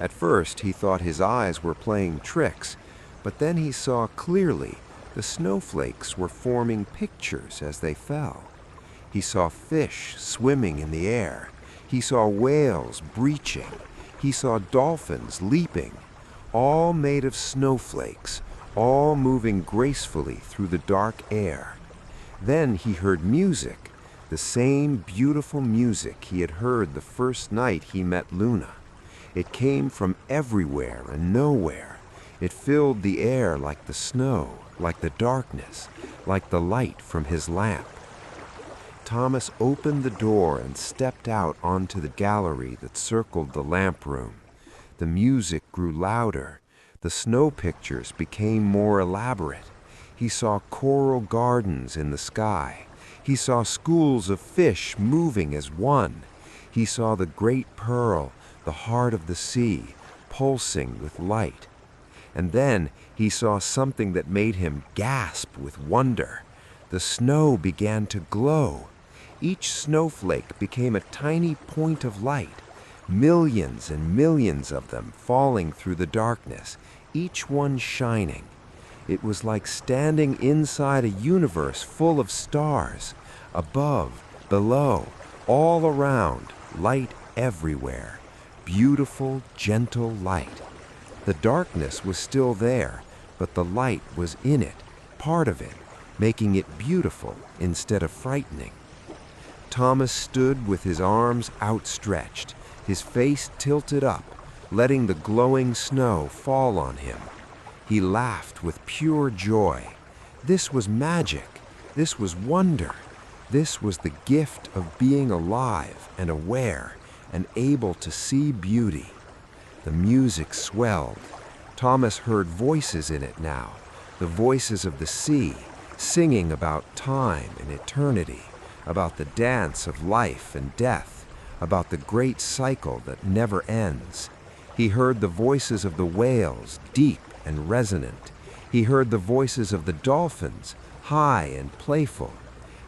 At first, he thought his eyes were playing tricks, but then he saw clearly the snowflakes were forming pictures as they fell. He saw fish swimming in the air. He saw whales breaching. He saw dolphins leaping, all made of snowflakes, all moving gracefully through the dark air. Then he heard music, the same beautiful music he had heard the first night he met Luna. It came from everywhere and nowhere. It filled the air like the snow, like the darkness, like the light from his lamp. Thomas opened the door and stepped out onto the gallery that circled the lamp room. The music grew louder. The snow pictures became more elaborate. He saw coral gardens in the sky. He saw schools of fish moving as one. He saw the great pearl, the heart of the sea, pulsing with light. And then he saw something that made him gasp with wonder. The snow began to glow. Each snowflake became a tiny point of light, millions and millions of them falling through the darkness, each one shining. It was like standing inside a universe full of stars, above, below, all around, light everywhere, beautiful, gentle light. The darkness was still there, but the light was in it, part of it, making it beautiful instead of frightening. Thomas stood with his arms outstretched, his face tilted up, letting the glowing snow fall on him. He laughed with pure joy. This was magic. This was wonder. This was the gift of being alive and aware and able to see beauty. The music swelled. Thomas heard voices in it now, the voices of the sea, singing about time and eternity, about the dance of life and death, about the great cycle that never ends. He heard the voices of the whales, deep and resonant. He heard the voices of the dolphins, high and playful.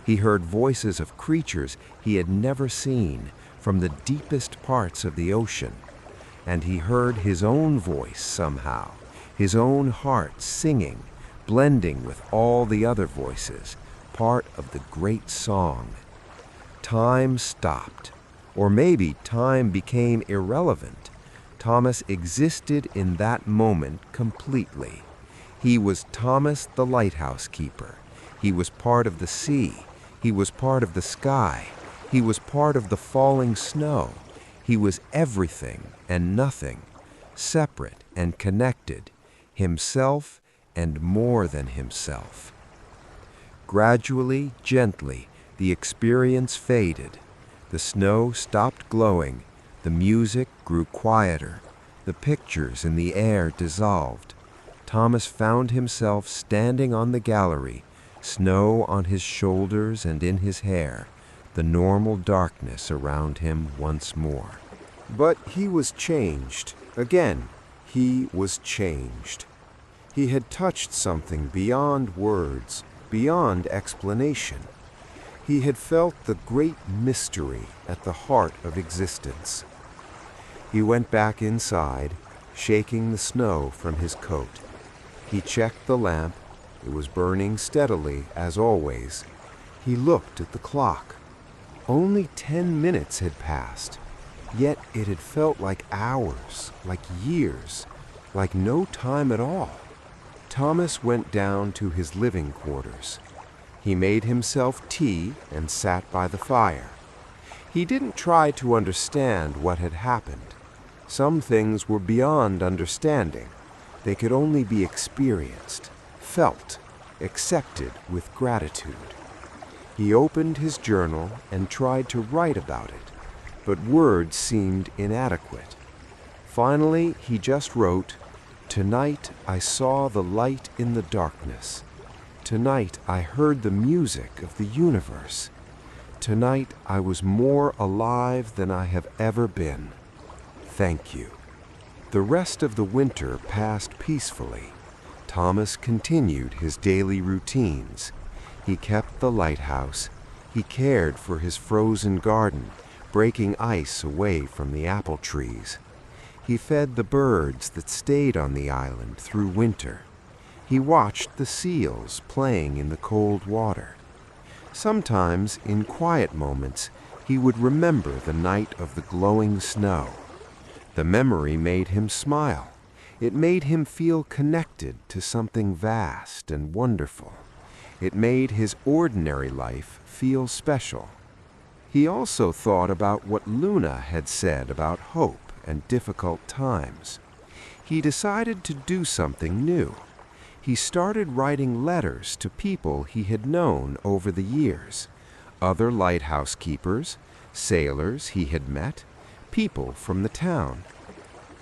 He heard voices of creatures he had never seen from the deepest parts of the ocean. And he heard his own voice somehow, his own heart singing, blending with all the other voices, part of the great song. Time stopped, or maybe time became irrelevant. Thomas existed in that moment completely. He was Thomas the lighthouse keeper. He was part of the sea. He was part of the sky. He was part of the falling snow. He was everything and nothing, separate and connected, himself and more than himself. Gradually, gently, the experience faded. The snow stopped glowing. The music grew quieter. The pictures in the air dissolved. Thomas found himself standing on the gallery, snow on his shoulders and in his hair, the normal darkness around him once more. But he was changed. Again, he was changed. He had touched something beyond words, beyond explanation. He had felt the great mystery at the heart of existence. He went back inside, shaking the snow from his coat. He checked the lamp. It was burning steadily, as always. He looked at the clock. Only 10 minutes had passed, yet it had felt like hours, like years, like no time at all. Thomas went down to his living quarters. He made himself tea and sat by the fire. He didn't try to understand what had happened. Some things were beyond understanding. They could only be experienced, felt, accepted with gratitude. He opened his journal and tried to write about it, but words seemed inadequate. Finally, he just wrote, Tonight I saw the light in the darkness. Tonight I heard the music of the universe. Tonight I was more alive than I have ever been. Thank you." The rest of the winter passed peacefully. Thomas continued his daily routines. He kept the lighthouse. He cared for his frozen garden, breaking ice away from the apple trees. He fed the birds that stayed on the island through winter. He watched the seals playing in the cold water. Sometimes, in quiet moments, he would remember the night of the glowing snow. The memory made him smile. It made him feel connected to something vast and wonderful. It made his ordinary life feel special. He also thought about what Luna had said about hope and difficult times. He decided to do something new. He started writing letters to people he had known over the years, other lighthouse keepers, sailors he had met, people from the town.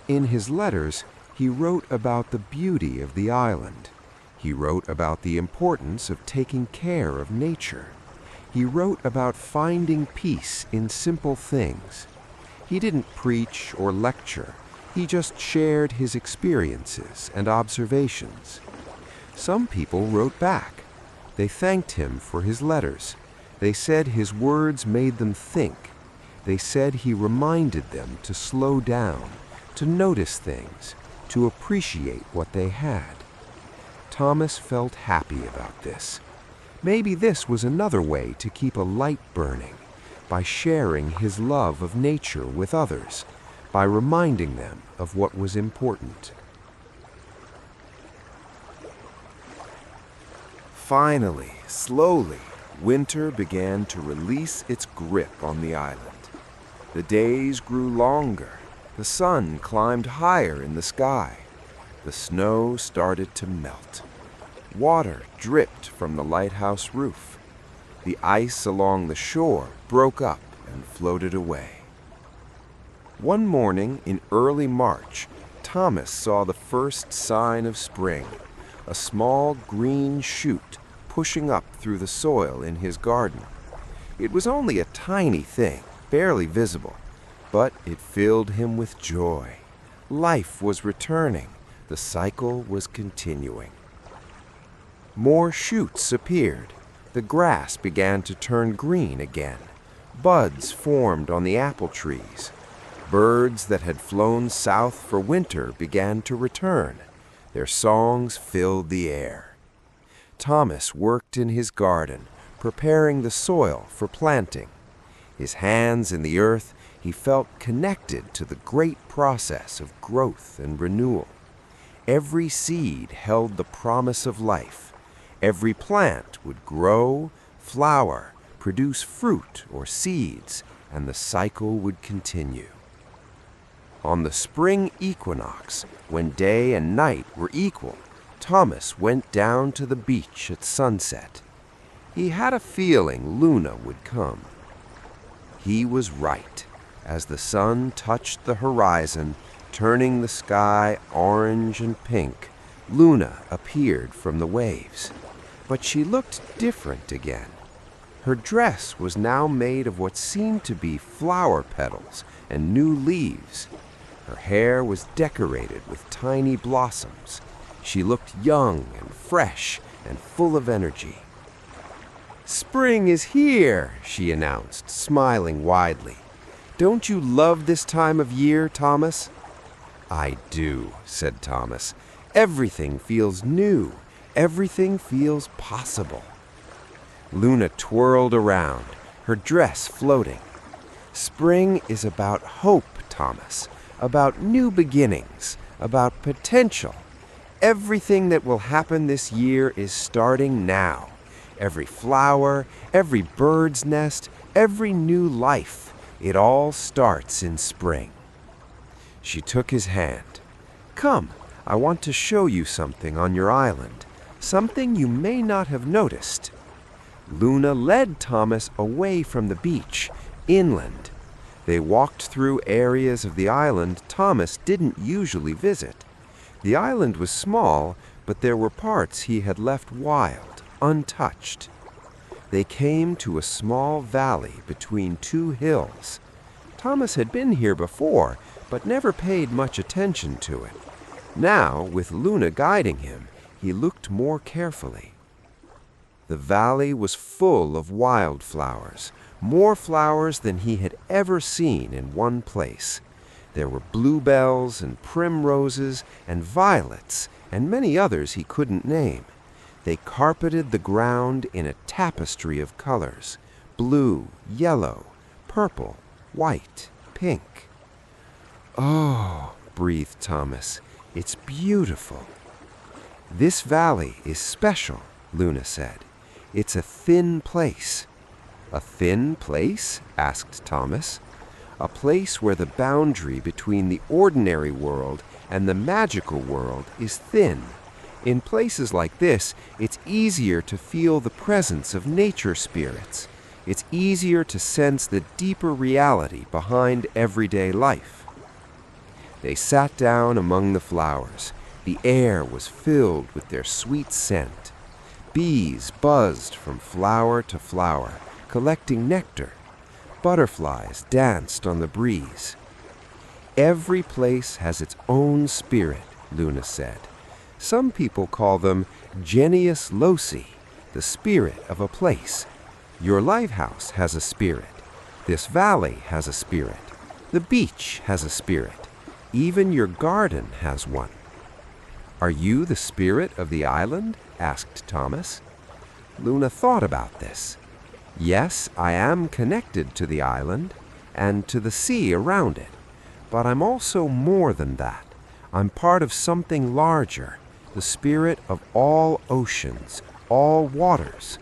In his letters, he wrote about the beauty of the island. He wrote about the importance of taking care of nature. He wrote about finding peace in simple things. He didn't preach or lecture. He just shared his experiences and observations. Some people wrote back. They thanked him for his letters. They said his words made them think. They said he reminded them to slow down, to notice things, to appreciate what they had. Thomas felt happy about this. Maybe this was another way to keep a light burning, by sharing his love of nature with others, by reminding them of what was important. Finally, slowly, winter began to release its grip on the island. The days grew longer. The sun climbed higher in the sky. The snow started to melt. Water dripped from the lighthouse roof. The ice along the shore broke up and floated away. One morning in early March, Thomas saw the first sign of spring, a small green shoot pushing up through the soil in his garden. It was only a tiny thing, barely visible, but it filled him with joy. Life was returning. The cycle was continuing. More shoots appeared. The grass began to turn green again. Buds formed on the apple trees. Birds that had flown south for winter began to return. Their songs filled the air. Thomas worked in his garden, preparing the soil for planting. His hands in the earth, he felt connected to the great process of growth and renewal. Every seed held the promise of life. Every plant would grow, flower, produce fruit or seeds, and the cycle would continue. On the spring equinox, when day and night were equal, Thomas went down to the beach at sunset. He had a feeling Luna would come. He was right. As the sun touched the horizon, turning the sky orange and pink, Luna appeared from the waves. But she looked different again. Her dress was now made of what seemed to be flower petals and new leaves. Her hair was decorated with tiny blossoms. She looked young and fresh and full of energy. "Spring is here," she announced, smiling widely. "Don't you love this time of year, Thomas?" "I do," said Thomas. "Everything feels new. Everything feels possible." Luna twirled around, her dress floating. "Spring is about hope, Thomas, about new beginnings, about potential. Everything that will happen this year is starting now. Every flower, every bird's nest, every new life, it all starts in spring." She took his hand. "Come, I want to show you something on your island, something you may not have noticed." Luna led Thomas away from the beach, inland. They walked through areas of the island Thomas didn't usually visit. The island was small, but there were parts he had left wild, untouched. They came to a small valley between two hills. Thomas had been here before, but never paid much attention to it. Now, with Luna guiding him, he looked more carefully. The valley was full of wildflowers, more flowers than he had ever seen in one place. There were bluebells and primroses and violets and many others he couldn't name. They carpeted the ground in a tapestry of colors: blue, yellow, purple, white, pink. "Oh," breathed Thomas, "it's beautiful." "This valley is special," Luna said. "It's a thin place." "A thin place?" asked Thomas. "A place where the boundary between the ordinary world and the magical world is thin. In places like this, it's easier to feel the presence of nature spirits. It's easier to sense the deeper reality behind everyday life." They sat down among the flowers. The air was filled with their sweet scent. Bees buzzed from flower to flower, collecting nectar. Butterflies danced on the breeze. "Every place has its own spirit," Luna said. "Some people call them genius loci, the spirit of a place. Your lighthouse has a spirit. This valley has a spirit. The beach has a spirit. Even your garden has one." "Are you the spirit of the island?" asked Thomas. Luna thought about this. "Yes, I am connected to the island and to the sea around it, but I'm also more than that. I'm part of something larger, the spirit of all oceans, all waters.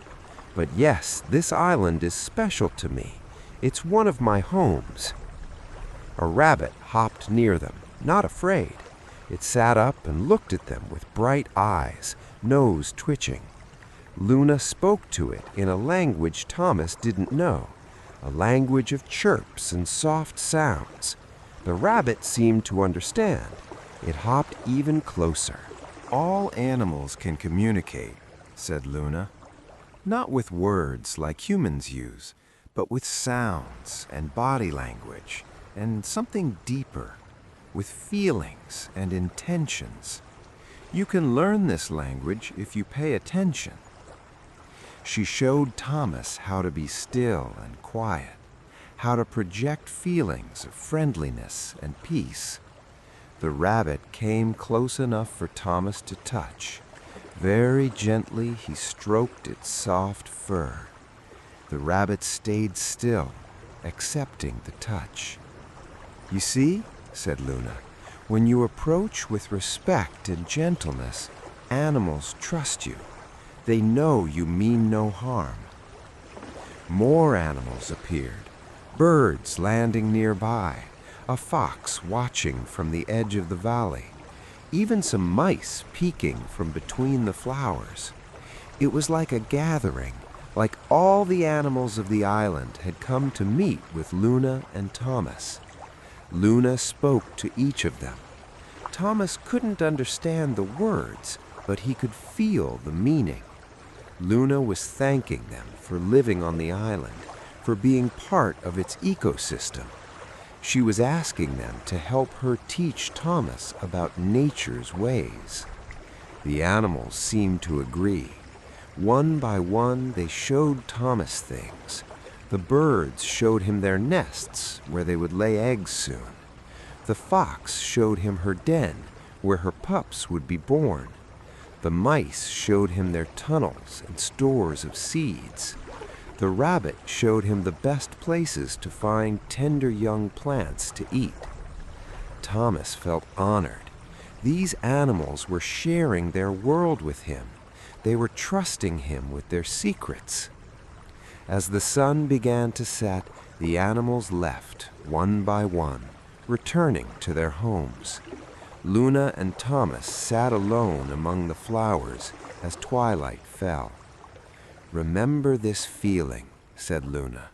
But yes, this island is special to me. It's one of my homes." A rabbit hopped near them, not afraid. It sat up and looked at them with bright eyes, nose twitching. Luna spoke to it in a language Thomas didn't know, a language of chirps and soft sounds. The rabbit seemed to understand. It hopped even closer. "All animals can communicate," said Luna. "Not with words like humans use, but with sounds and body language and something deeper, with feelings and intentions. You can learn this language if you pay attention." She showed Thomas how to be still and quiet, how to project feelings of friendliness and peace. The rabbit came close enough for Thomas to touch. Very gently he stroked its soft fur. The rabbit stayed still, accepting the touch. "You see," said Luna, "when you approach with respect and gentleness, animals trust you. They know you mean no harm." More animals appeared, birds landing nearby, a fox watching from the edge of the valley, even some mice peeking from between the flowers. It was like a gathering, like all the animals of the island had come to meet with Luna and Thomas. Luna spoke to each of them. Thomas couldn't understand the words, but he could feel the meaning. Luna was thanking them for living on the island, for being part of its ecosystem. She was asking them to help her teach Thomas about nature's ways. The animals seemed to agree. One by one, they showed Thomas things. The birds showed him their nests, where they would lay eggs soon. The fox showed him her den, where her pups would be born. The mice showed him their tunnels and stores of seeds. The rabbit showed him the best places to find tender young plants to eat. Thomas felt honored. These animals were sharing their world with him. They were trusting him with their secrets. As the sun began to set, the animals left, one by one, returning to their homes. Luna and Thomas sat alone among the flowers as twilight fell. "Remember this feeling," said Luna,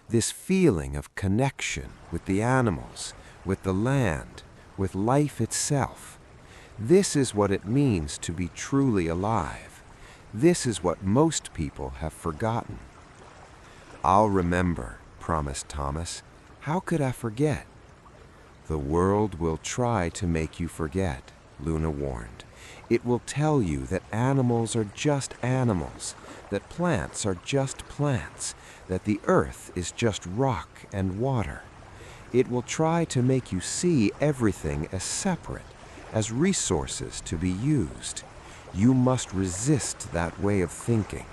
"this feeling of connection with the animals, with the land, with life itself. This is what it means to be truly alive. This is what most people have forgotten. I'll remember, promised Thomas. How could I forget? The world will try to make you forget, Luna warned. It will tell you that animals are just animals, that plants are just plants, that the earth is just rock and water. It will try to make you see everything as separate, as resources to be used. You must resist that way of thinking.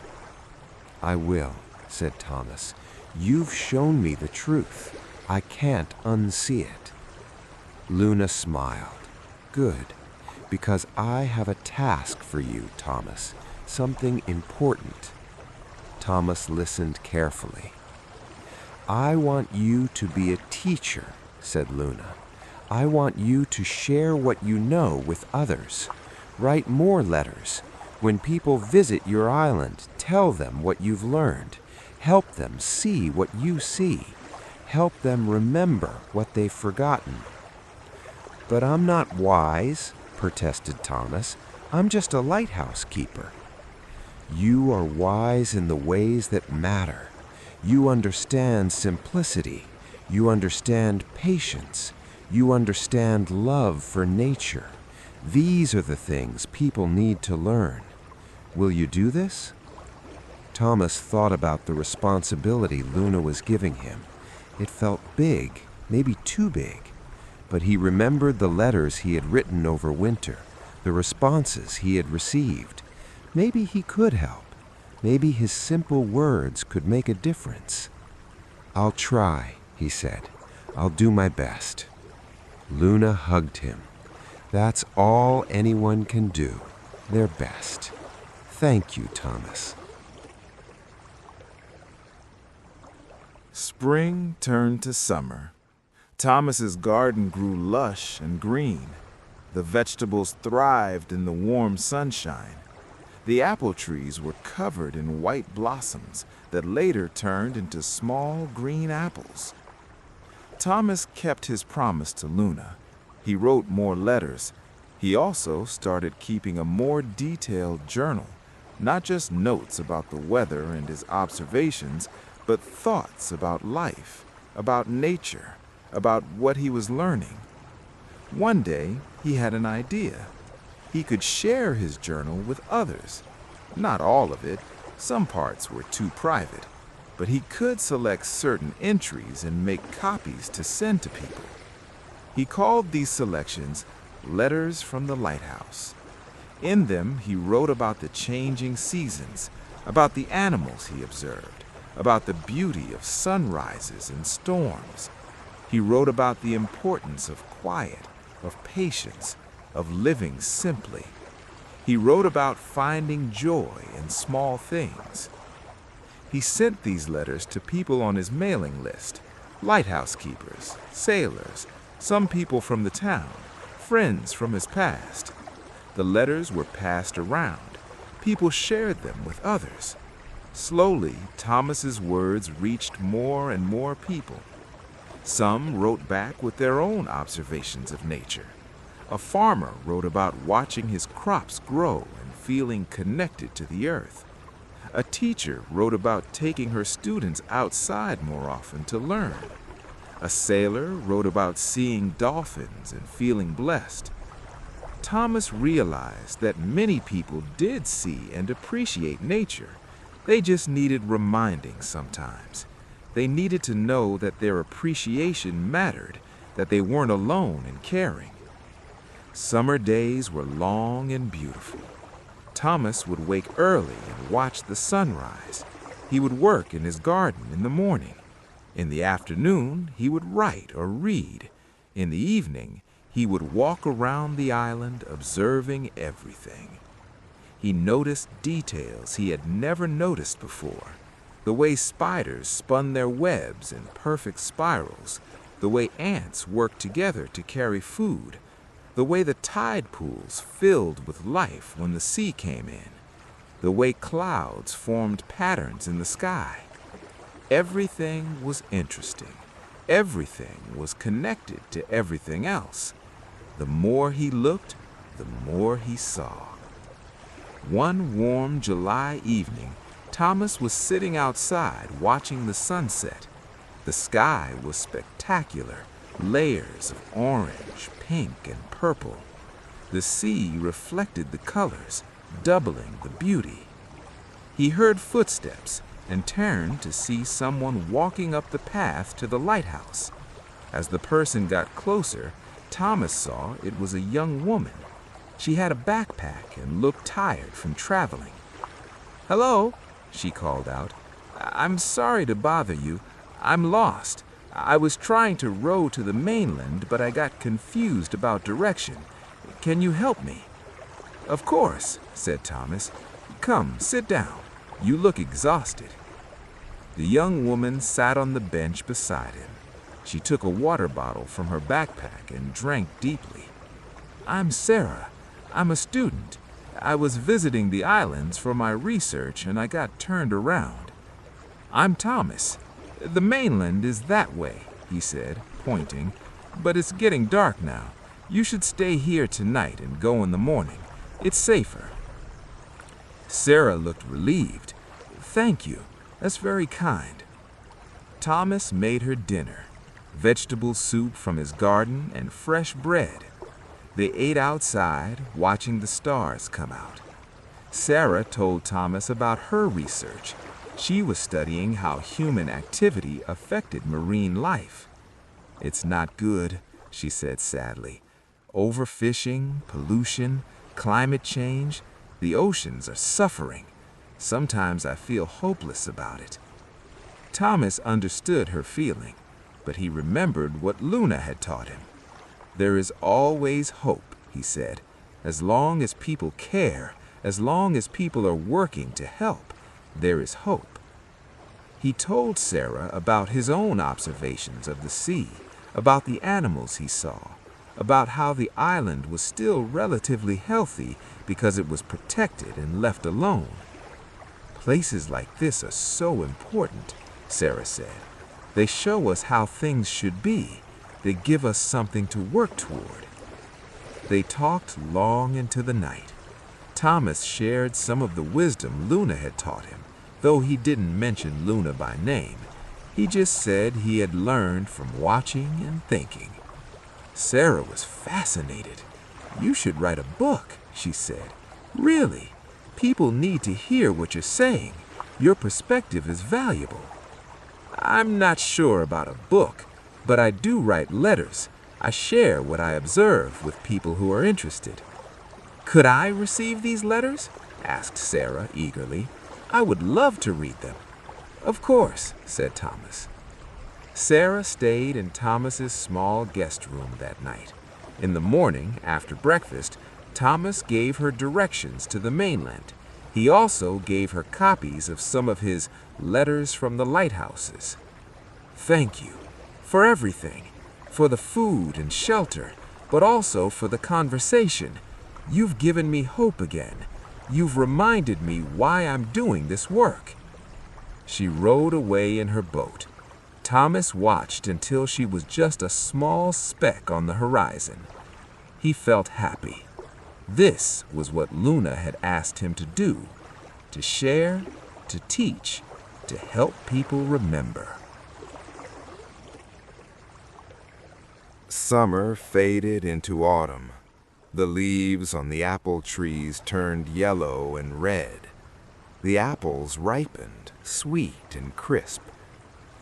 I will, said Thomas. You've shown me the truth. I can't unsee it. Luna smiled. Good, because I have a task for you, Thomas, something important. Thomas listened carefully. I want you to be a teacher, said Luna. I want you to share what you know with others. Write more letters. When people visit your island, tell them what you've learned. Help them see what you see. Help them remember what they've forgotten. But I'm not wise, protested Thomas. I'm just a lighthouse keeper. You are wise in the ways that matter. You understand simplicity. You understand patience. You understand love for nature. These are the things people need to learn. Will you do this? Thomas thought about the responsibility Luna was giving him. It felt big, maybe too big. But he remembered the letters he had written over winter, the responses he had received. Maybe he could help. Maybe his simple words could make a difference. I'll try, he said. I'll do my best. Luna hugged him. That's all anyone can do, their best. Thank you, Thomas. Spring turned to summer. Thomas's garden grew lush and green. The vegetables thrived in the warm sunshine. The apple trees were covered in white blossoms that later turned into small green apples. Thomas kept his promise to Luna. He wrote more letters. He also started keeping a more detailed journal, not just notes about the weather and his observations, but thoughts about life, about nature, about what he was learning. One day, he had an idea. He could share his journal with others. Not all of it, some parts were too private, but he could select certain entries and make copies to send to people. He called these selections Letters from the Lighthouse. In them, he wrote about the changing seasons, about the animals he observed, about the beauty of sunrises and storms. He wrote about the importance of quiet, of patience, of living simply. He wrote about finding joy in small things. He sent these letters to people on his mailing list, lighthouse keepers, sailors, some people from the town, friends from his past. The letters were passed around. People shared them with others. Slowly, Thomas's words reached more and more people. Some wrote back with their own observations of nature. A farmer wrote about watching his crops grow and feeling connected to the earth. A teacher wrote about taking her students outside more often to learn. A sailor wrote about seeing dolphins and feeling blessed. Thomas realized that many people did see and appreciate nature. They just needed reminding sometimes. They needed to know that their appreciation mattered, that they weren't alone in caring. Summer days were long and beautiful. Thomas would wake early and watch the sunrise. He would work in his garden in the morning. In the afternoon, he would write or read. In the evening, he would walk around the island observing everything. He noticed details he had never noticed before. The way spiders spun their webs in perfect spirals, the way ants worked together to carry food, the way the tide pools filled with life when the sea came in, the way clouds formed patterns in the sky. Everything was interesting. Everything was connected to everything else. The more he looked, the more he saw. One warm July evening, Thomas was sitting outside watching the sunset. The sky was spectacular, layers of orange, pink, and purple. The sea reflected the colors, doubling the beauty. He heard footsteps and turned to see someone walking up the path to the lighthouse. As the person got closer, Thomas saw it was a young woman. She had a backpack and looked tired from traveling. "Hello," she called out. "I'm sorry to bother you. I'm lost. I was trying to row to the mainland, but I got confused about direction. Can you help me?" "Of course," said Thomas. "Come, sit down. You look exhausted." The young woman sat on the bench beside him. She took a water bottle from her backpack and drank deeply. "I'm Sarah. I'm a student. I was visiting the islands for my research and I got turned around." "I'm Thomas. The mainland is that way," he said, pointing, "but it's getting dark now. You should stay here tonight and go in the morning. It's safer." Sarah looked relieved. "Thank you. That's very kind." Thomas made her dinner, vegetable soup from his garden and fresh bread. They ate outside, watching the stars come out. Sarah told Thomas about her research. She was studying how human activity affected marine life. "It's not good," she said sadly. "Overfishing, pollution, climate change, the oceans are suffering. Sometimes I feel hopeless about it." Thomas understood her feeling, but he remembered what Luna had taught him. "There is always hope," he said. "As long as people care, as long as people are working to help, there is hope." He told Sarah about his own observations of the sea, about the animals he saw, about how the island was still relatively healthy because it was protected and left alone. "Places like this are so important," Sarah said. "They show us how things should be. They give us something to work toward." They talked long into the night. Thomas shared some of the wisdom Luna had taught him, though he didn't mention Luna by name. He just said he had learned from watching and thinking. Sarah was fascinated. "You should write a book," she said. "Really, people need to hear what you're saying. Your perspective is valuable." "I'm not sure about a book, but I do write letters. I share what I observe with people who are interested." "Could I receive these letters?" asked Sarah eagerly. "I would love to read them." "Of course," said Thomas. Sarah stayed in Thomas's small guest room that night. In the morning, after breakfast, Thomas gave her directions to the mainland. He also gave her copies of some of his letters from the lighthouses. "Thank you for everything, for the food and shelter, but also for the conversation. You've given me hope again. You've reminded me why I'm doing this work." She rowed away in her boat. Thomas watched until she was just a small speck on the horizon. He felt happy. This was what Luna had asked him to do: to share, to teach, to help people remember. Summer faded into autumn. The leaves on the apple trees turned yellow and red. The apples ripened, sweet and crisp.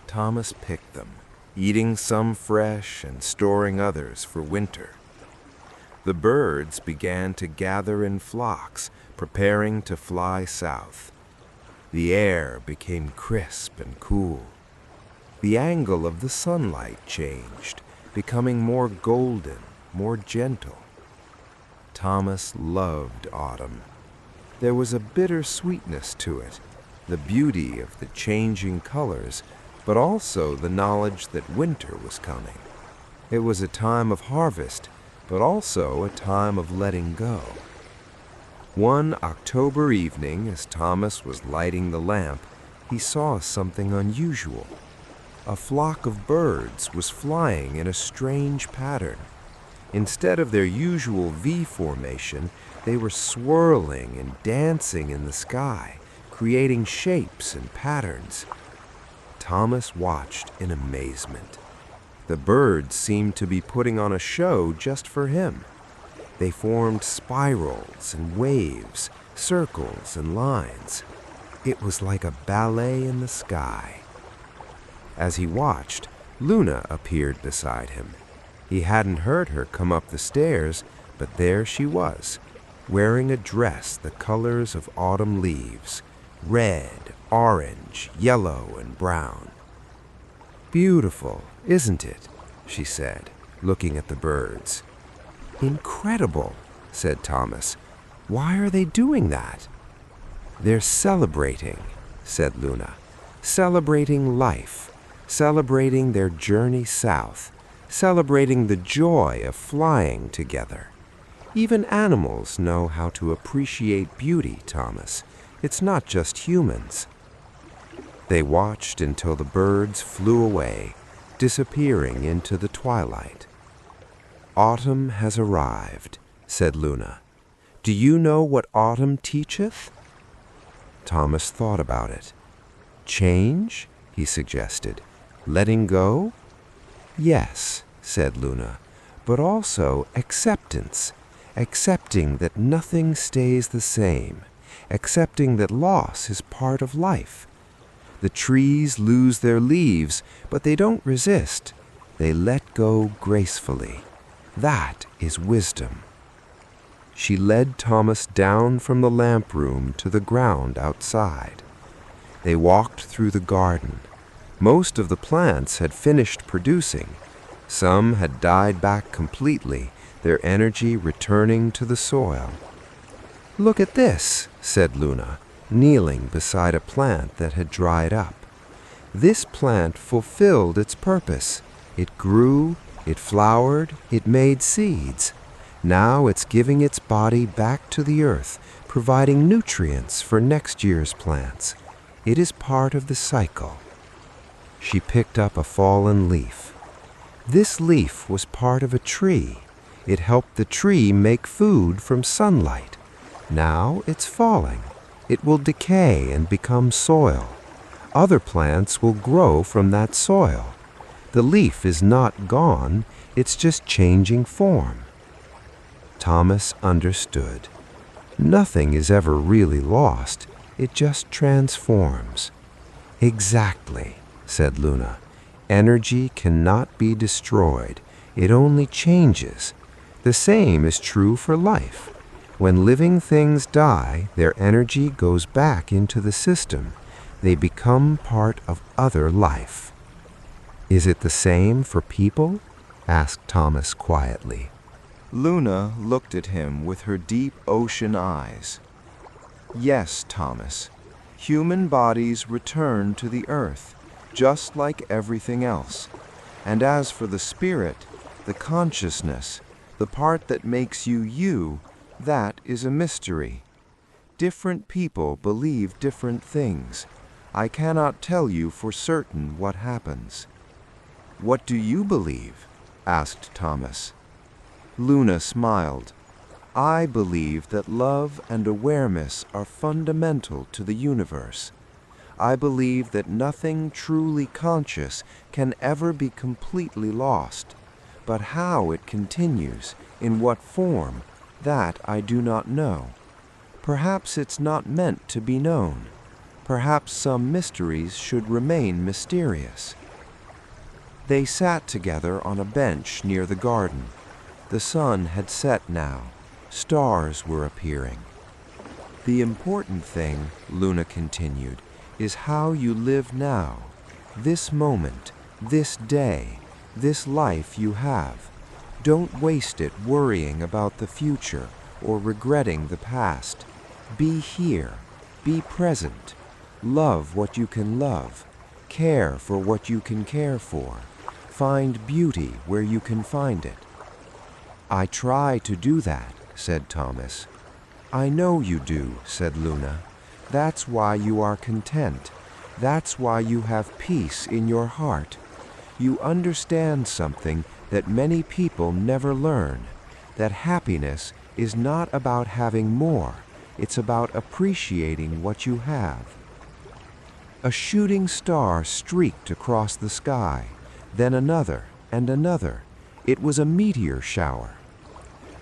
Thomas picked them, eating some fresh and storing others for winter. The birds began to gather in flocks, preparing to fly south. The air became crisp and cool. The angle of the sunlight changed, becoming more golden, more gentle. Thomas loved autumn. There was a bitter sweetness to it, the beauty of the changing colors, but also the knowledge that winter was coming. It was a time of harvest, but also a time of letting go. One October evening, as Thomas was lighting the lamp, he saw something unusual. A flock of birds was flying in a strange pattern. Instead of their usual V formation, they were swirling and dancing in the sky, creating shapes and patterns. Thomas watched in amazement. The birds seemed to be putting on a show just for him. They formed spirals and waves, circles and lines. It was like a ballet in the sky. As he watched, Luna appeared beside him. He hadn't heard her come up the stairs, but there she was, wearing a dress the colors of autumn leaves, red, orange, yellow, and brown. "Beautiful, isn't it?" she said, looking at the birds. "Incredible," said Thomas. "Why are they doing that?" "They're celebrating," said Luna. "Celebrating life, celebrating their journey south, celebrating the joy of flying together. Even animals know how to appreciate beauty, Thomas. It's not just humans." They watched until the birds flew away, disappearing into the twilight. "Autumn has arrived," said Luna. "Do you know what autumn teacheth?" Thomas thought about it. "Change?" he suggested. "Letting go?" "Yes," said Luna, "but also acceptance. Accepting that nothing stays the same. Accepting that loss is part of life. The trees lose their leaves, but they don't resist. They let go gracefully. That is wisdom." She led Thomas down from the lamp room to the ground outside. They walked through the garden. Most of the plants had finished producing. Some had died back completely, their energy returning to the soil. "Look at this," said Luna, kneeling beside a plant that had dried up. This plant fulfilled its purpose. It grew, it flowered, it made seeds. Now it's giving its body back to the earth, providing nutrients for next year's plants. It is part of the cycle. She picked up a fallen leaf. This leaf was part of a tree. It helped the tree make food from sunlight. Now it's falling. It will decay and become soil. Other plants will grow from that soil. The leaf is not gone, it's just changing form. Thomas understood. Nothing is ever really lost, it just transforms. "Exactly," said Luna. "Energy cannot be destroyed, it only changes. The same is true for life. When living things die, their energy goes back into the system. They become part of other life." "Is it the same for people?" asked Thomas quietly. Luna looked at him with her deep ocean eyes. "Yes, Thomas. Human bodies return to the earth, just like everything else. And as for the spirit, the consciousness, the part that makes you you, that is a mystery. Different people believe different things. I cannot tell you for certain what happens." "What do you believe?" asked Thomas. Luna smiled. "I believe that love and awareness are fundamental to the universe. I believe that nothing truly conscious can ever be completely lost. But how it continues, in what form, that I do not know. Perhaps it's not meant to be known. Perhaps some mysteries should remain mysterious." They sat together on a bench near the garden. The sun had set now. Stars were appearing. "The important thing," Luna continued, "is how you live now. This moment, this day, this life you have. Don't waste it worrying about the future or regretting the past. Be here. Be present. Love what you can love. Care for what you can care for. Find beauty where you can find it." "I try to do that," said Thomas. "I know you do," said Luna. "That's why you are content. That's why you have peace in your heart. You understand something that many people never learn, that happiness is not about having more, it's about appreciating what you have. A shooting star streaked across the sky, then another and another. It was a meteor shower.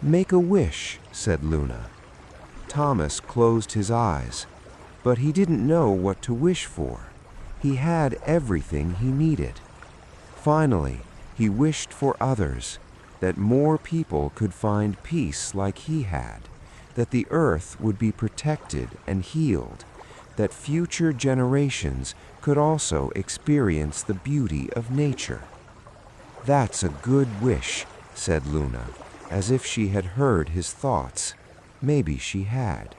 "Make a wish," said Luna. Thomas closed his eyes, but he didn't know what to wish for. He had everything he needed. Finally, he wished for others, that more people could find peace like he had, that the earth would be protected and healed, that future generations could also experience the beauty of nature. "That's a good wish," said Luna, as if she had heard his thoughts. Maybe she had.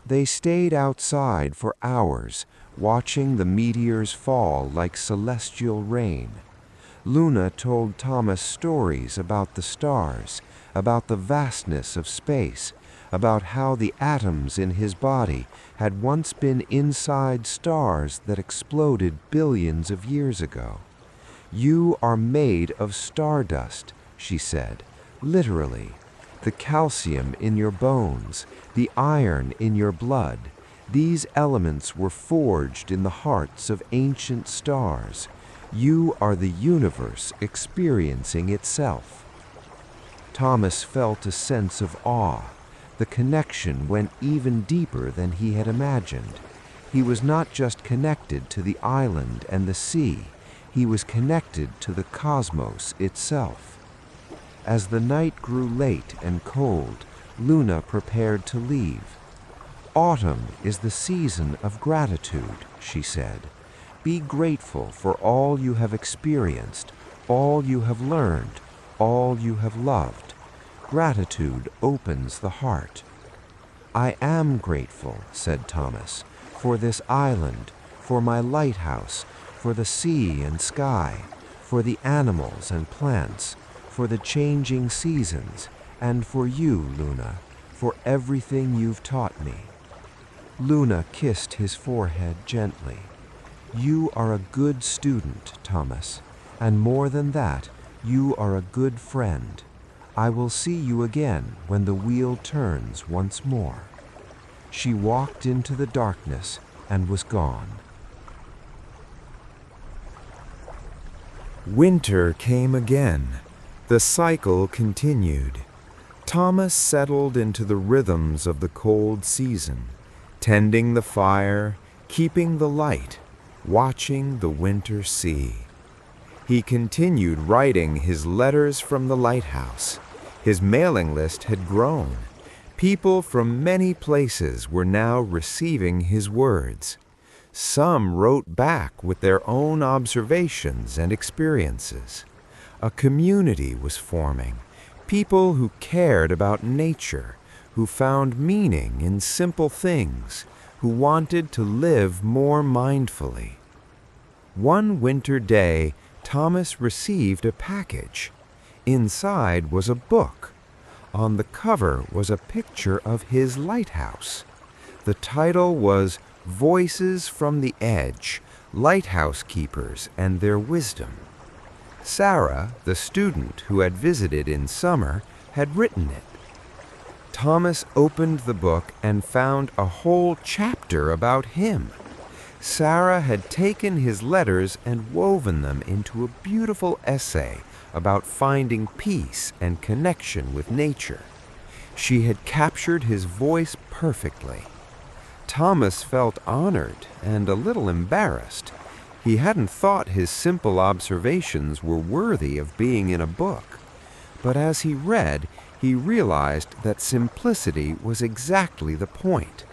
They stayed outside for hours, watching the meteors fall like celestial rain. Luna told Thomas stories about the stars, about the vastness of space, about how the atoms in his body had once been inside stars that exploded billions of years ago. "You are made of stardust," she said, literally. "The calcium in your bones, the iron in your blood, these elements were forged in the hearts of ancient stars. You are the universe experiencing itself." Thomas felt a sense of awe. The connection went even deeper than he had imagined. He was not just connected to the island and the sea, he was connected to the cosmos itself. As the night grew late and cold, Luna prepared to leave. "Autumn is the season of gratitude," she said. "Be grateful for all you have experienced, all you have learned, all you have loved. Gratitude opens the heart." "I am grateful," said Thomas, "for this island, for my lighthouse, for the sea and sky, for the animals and plants, for the changing seasons, and for you, Luna, for everything you've taught me." Luna kissed his forehead gently. "You are a good student, Thomas, and more than that, you are a good friend. I will see you again when the wheel turns once more." She walked into the darkness and was gone. Winter came again. The cycle continued. Thomas settled into the rhythms of the cold season, tending the fire, keeping the light, watching the winter sea. He continued writing his letters from the lighthouse. His mailing list had grown. People from many places were now receiving his words. Some wrote back with their own observations and experiences. A community was forming, people who cared about nature, who found meaning in simple things, who wanted to live more mindfully. One winter day, Thomas received a package. Inside was a book. On the cover was a picture of his lighthouse. The title was "Voices from the Edge, Lighthouse Keepers and Their Wisdom." Sarah, the student who had visited in summer, had written it. Thomas opened the book and found a whole chapter about him. Sarah had taken his letters and woven them into a beautiful essay about finding peace and connection with nature. She had captured his voice perfectly. Thomas felt honored and a little embarrassed. He hadn't thought his simple observations were worthy of being in a book. But as he read, he realized that simplicity was exactly the point.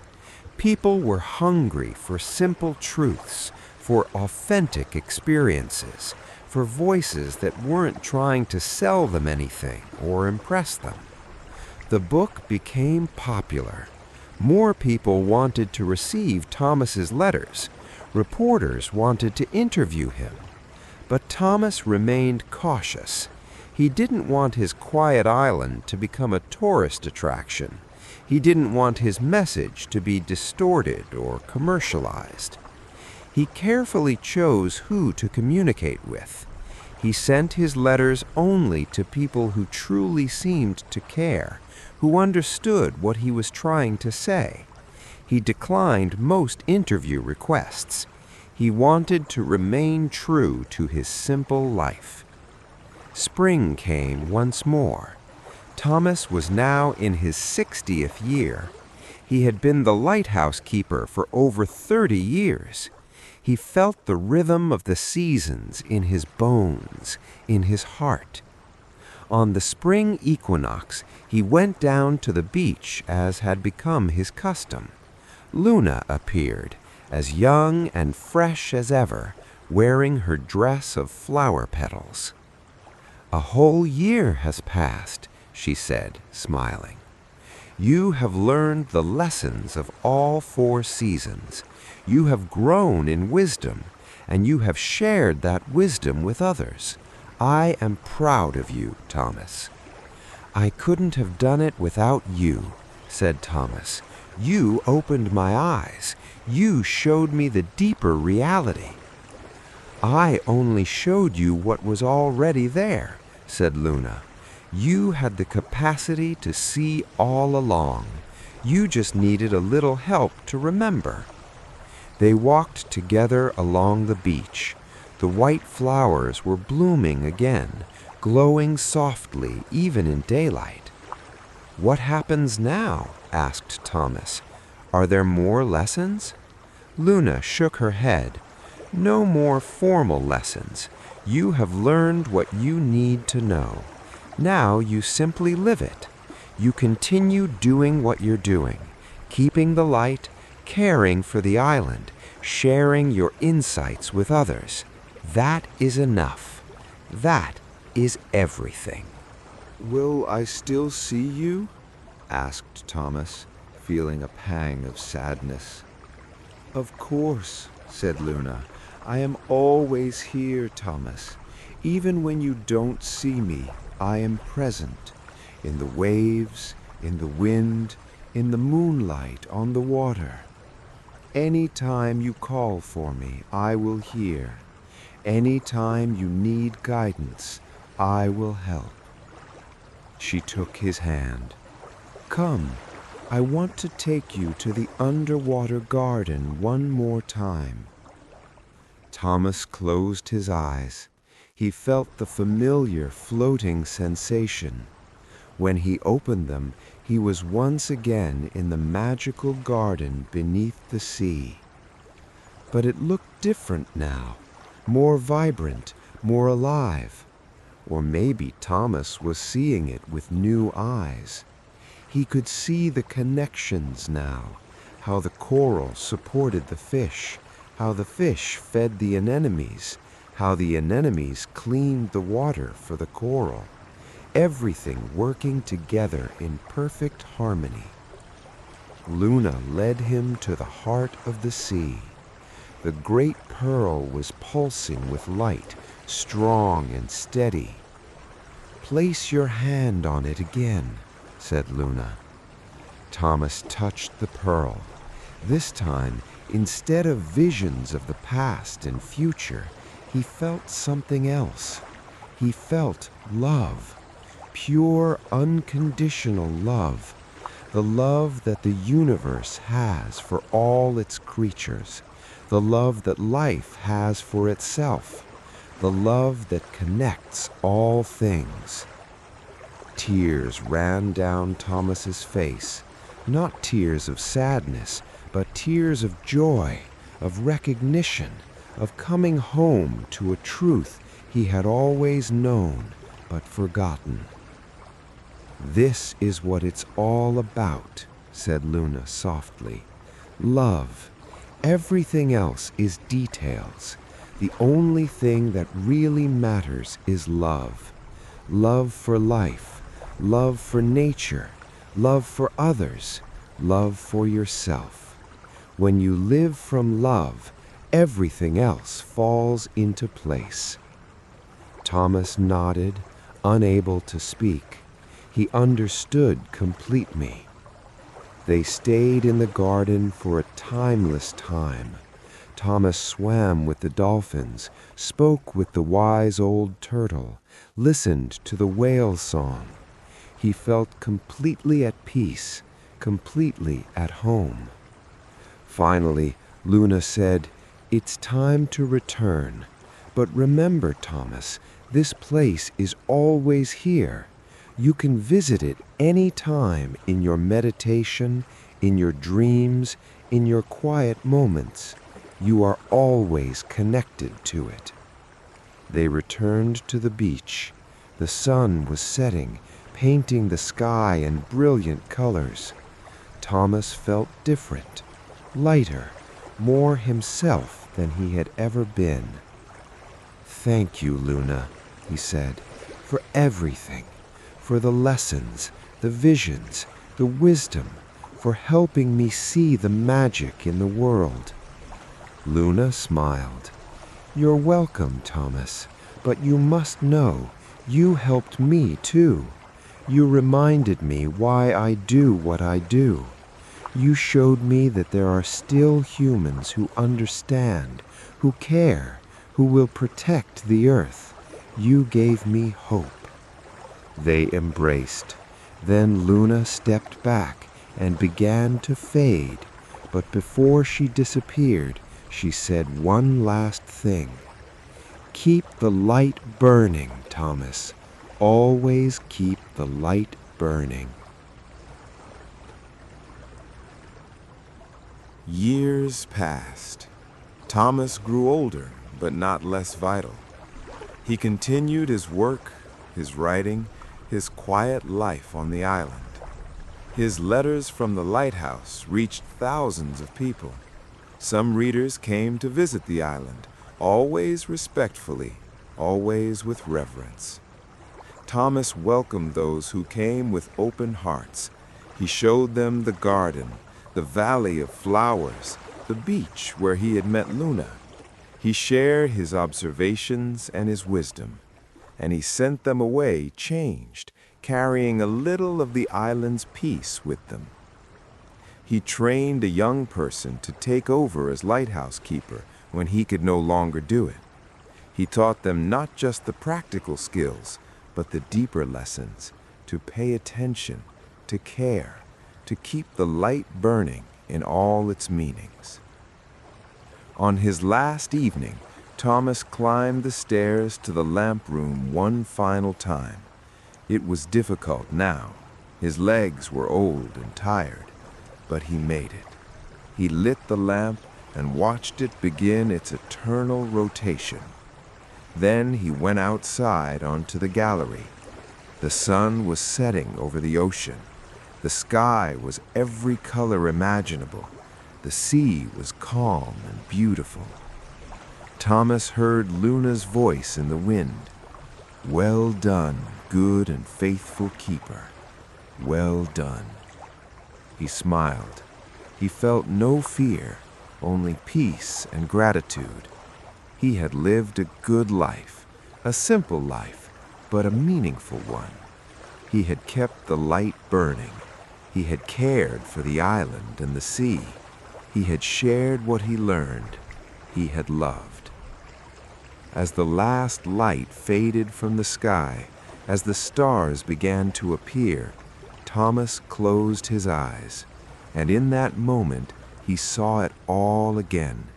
People were hungry for simple truths, for authentic experiences, for voices that weren't trying to sell them anything or impress them. The book became popular. More people wanted to receive Thomas's letters. Reporters wanted to interview him. But Thomas remained cautious. He didn't want his quiet island to become a tourist attraction. He didn't want his message to be distorted or commercialized. He carefully chose who to communicate with. He sent his letters only to people who truly seemed to care, who understood what he was trying to say. He declined most interview requests. He wanted to remain true to his simple life. Spring came once more. Thomas was now in his 60th year. He had been the lighthouse keeper for over 30 years. He felt the rhythm of the seasons in his bones, in his heart. On the spring equinox, he went down to the beach as had become his custom. Luna appeared, as young and fresh as ever, wearing her dress of flower petals. "A whole year has passed," she said, smiling. "You have learned the lessons of all 4 seasons. You have grown in wisdom, and you have shared that wisdom with others. I am proud of you, Thomas." "I couldn't have done it without you," said Thomas. "You opened my eyes. You showed me the deeper reality." "I only showed you what was already there," said Luna. "You had the capacity to see all along. You just needed a little help to remember." They walked together along the beach. The white flowers were blooming again, glowing softly even in daylight. "What happens now?" asked Thomas. "Are there more lessons?" Luna shook her head. "No more formal lessons. You have learned what you need to know. Now you simply live it. You continue doing what you're doing, keeping the light, caring for the island, sharing your insights with others. That is enough. That is everything." "Will I still see you?" asked Thomas, feeling a pang of sadness. "Of course," said Luna. "I am always here, Thomas. Even when you don't see me, I am present. In the waves, in the wind, in the moonlight on the water. Any time you call for me, I will hear. Any time you need guidance, I will help." She took his hand. "Come, I want to take you to the underwater garden one more time." Thomas closed his eyes. He felt the familiar floating sensation. When he opened them, he was once again in the magical garden beneath the sea. But it looked different now, more vibrant, more alive. Or maybe Thomas was seeing it with new eyes. He could see the connections now, how the coral supported the fish, how the fish fed the anemones, how the anemones cleaned the water for the coral. Everything working together in perfect harmony. Luna led him to the heart of the sea. The great pearl was pulsing with light, strong and steady. "Place your hand on it again," said Luna. Thomas touched the pearl. This time, instead of visions of the past and future, he felt something else. He felt love. Pure, unconditional love, the love that the universe has for all its creatures, the love that life has for itself, the love that connects all things. Tears ran down Thomas's face, not tears of sadness, but tears of joy, of recognition, of coming home to a truth he had always known but forgotten. "This is what it's all about," said Luna softly. "Love. Everything else is details. The only thing that really matters is love. Love for life, love for nature, love for others, love for yourself. When you live from love, everything else falls into place." Thomas nodded, unable to speak. He understood completely. They stayed in the garden for a timeless time. Thomas swam with the dolphins, spoke with the wise old turtle, listened to the whale song. He felt completely at peace, completely at home. Finally, Luna said, "It's time to return. But remember, Thomas, this place is always here. You can visit it any time in your meditation, in your dreams, in your quiet moments. You are always connected to it." They returned to the beach. The sun was setting, painting the sky in brilliant colors. Thomas felt different, lighter, more himself than he had ever been. "Thank you, Luna," he said, "for everything, for the lessons, the visions, the wisdom, for helping me see the magic in the world." Luna smiled. "You're welcome, Thomas, but you must know, you helped me too. You reminded me why I do what I do. You showed me that there are still humans who understand, who care, who will protect the earth. You gave me hope." They embraced. Then Luna stepped back and began to fade, but before she disappeared, she said one last thing. "Keep the light burning, Thomas. Always keep the light burning." Years passed. Thomas grew older, but not less vital. He continued his work, his writing, his quiet life on the island. His letters from the Lighthouse reached thousands of people. Some readers came to visit the island, always respectfully, always with reverence. Thomas welcomed those who came with open hearts. He showed them the garden, the valley of flowers, the beach where he had met Luna. He shared his observations and his wisdom, and he sent them away changed, carrying a little of the island's peace with them. He trained a young person to take over as lighthouse keeper when he could no longer do it. He taught them not just the practical skills, but the deeper lessons, to pay attention, to care, to keep the light burning in all its meanings. On his last evening, Thomas climbed the stairs to the lamp room one final time. It was difficult now. His legs were old and tired, but he made it. He lit the lamp and watched it begin its eternal rotation. Then he went outside onto the gallery. The sun was setting over the ocean. The sky was every color imaginable. The sea was calm and beautiful. Thomas heard Luna's voice in the wind. "Well done, good and faithful keeper. Well done." He smiled. He felt no fear, only peace and gratitude. He had lived a good life, a simple life, but a meaningful one. He had kept the light burning. He had cared for the island and the sea. He had shared what he learned. He had loved. As the last light faded from the sky, as the stars began to appear, Thomas closed his eyes, and in that moment he saw it all again: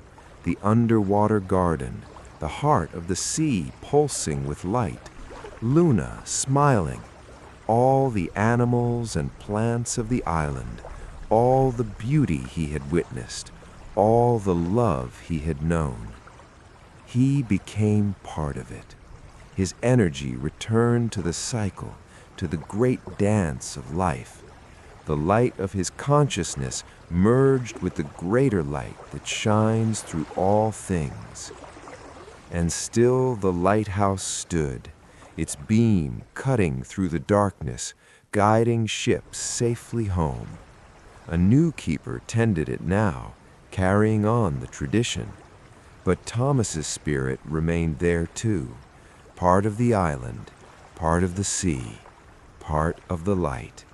the underwater garden, the heart of the sea pulsing with light, Luna smiling, all the animals and plants of the island, all the beauty he had witnessed, all the love he had known. He became part of it. His energy returned to the cycle, to the great dance of life. The light of his consciousness merged with the greater light that shines through all things. And still the lighthouse stood, its beam cutting through the darkness, guiding ships safely home. A new keeper tended it now, carrying on the tradition. But Thomas's spirit remained there too, part of the island, part of the sea, part of the light.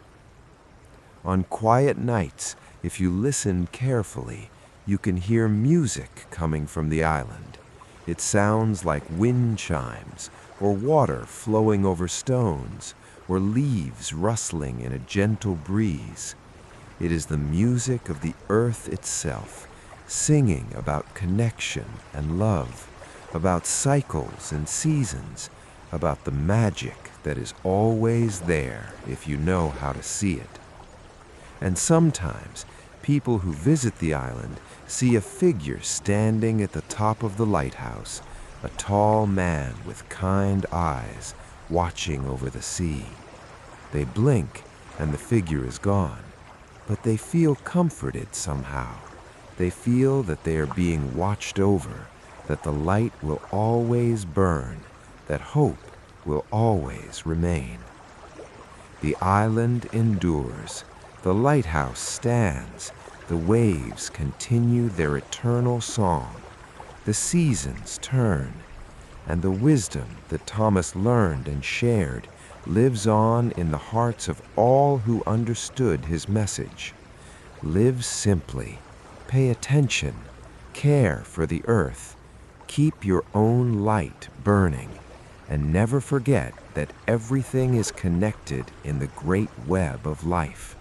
On quiet nights, if you listened carefully, You can hear music coming from the island. It sounds like wind chimes, or water flowing over stones, or leaves rustling in a gentle breeze. It is the music of the earth itself, singing about connection and love, about cycles and seasons, about the magic that is always there if you know how to see it. And sometimes people who visit the island see a figure standing at the top of the lighthouse, a tall man with kind eyes watching over the sea. They blink and the figure is gone, but they feel comforted somehow. They feel that they are being watched over, that the light will always burn, that hope will always remain. The island endures, the lighthouse stands, the waves continue their eternal song, the seasons turn, and the wisdom that Thomas learned and shared lives on in the hearts of all who understood his message. Live simply, pay attention, care for the earth, keep your own light burning, and never forget that everything is connected in the great web of life.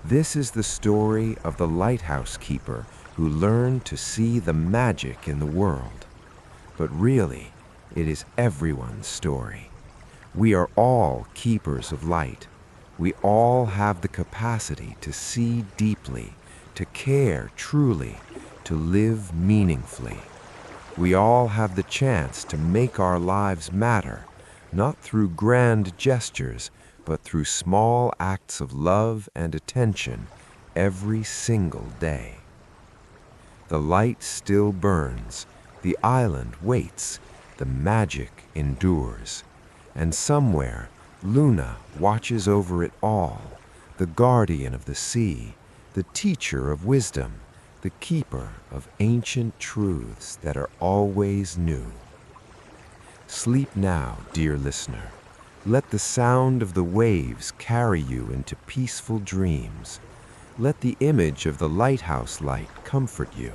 This is the story of the lighthouse keeper who learned to see the magic in the world. But really, it is everyone's story. We are all keepers of light. We all have the capacity to see deeply, to care truly, to live meaningfully. We all have the chance to make our lives matter, not through grand gestures, but through small acts of love and attention every single day. The light still burns, the island waits, the magic endures, and somewhere Luna watches over it all, the guardian of the sea, the teacher of wisdom, the keeper of ancient truths that are always new. Sleep now, dear listener. Let the sound of the waves carry you into peaceful dreams. Let the image of the lighthouse light comfort you.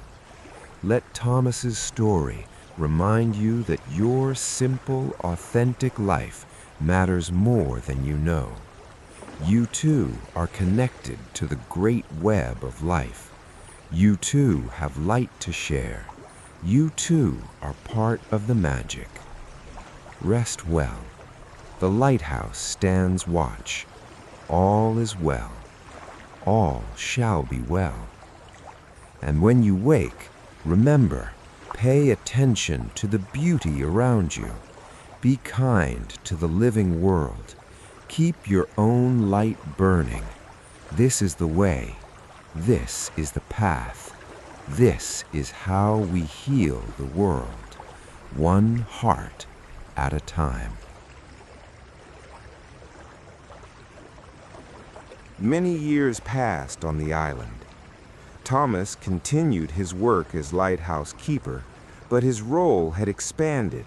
Let Thomas's story remind you that your simple, authentic life matters more than you know. You too are connected to the great web of life. You too have light to share. You too are part of the magic. Rest well. The lighthouse stands watch. All is well. All shall be well. And when you wake, remember, pay attention to the beauty around you. Be kind to the living world. Keep your own light burning. This is the way. This is the path. This is how we heal the world, one heart at a time. Many years passed on the island. Thomas continued his work as lighthouse keeper, but his role had expanded.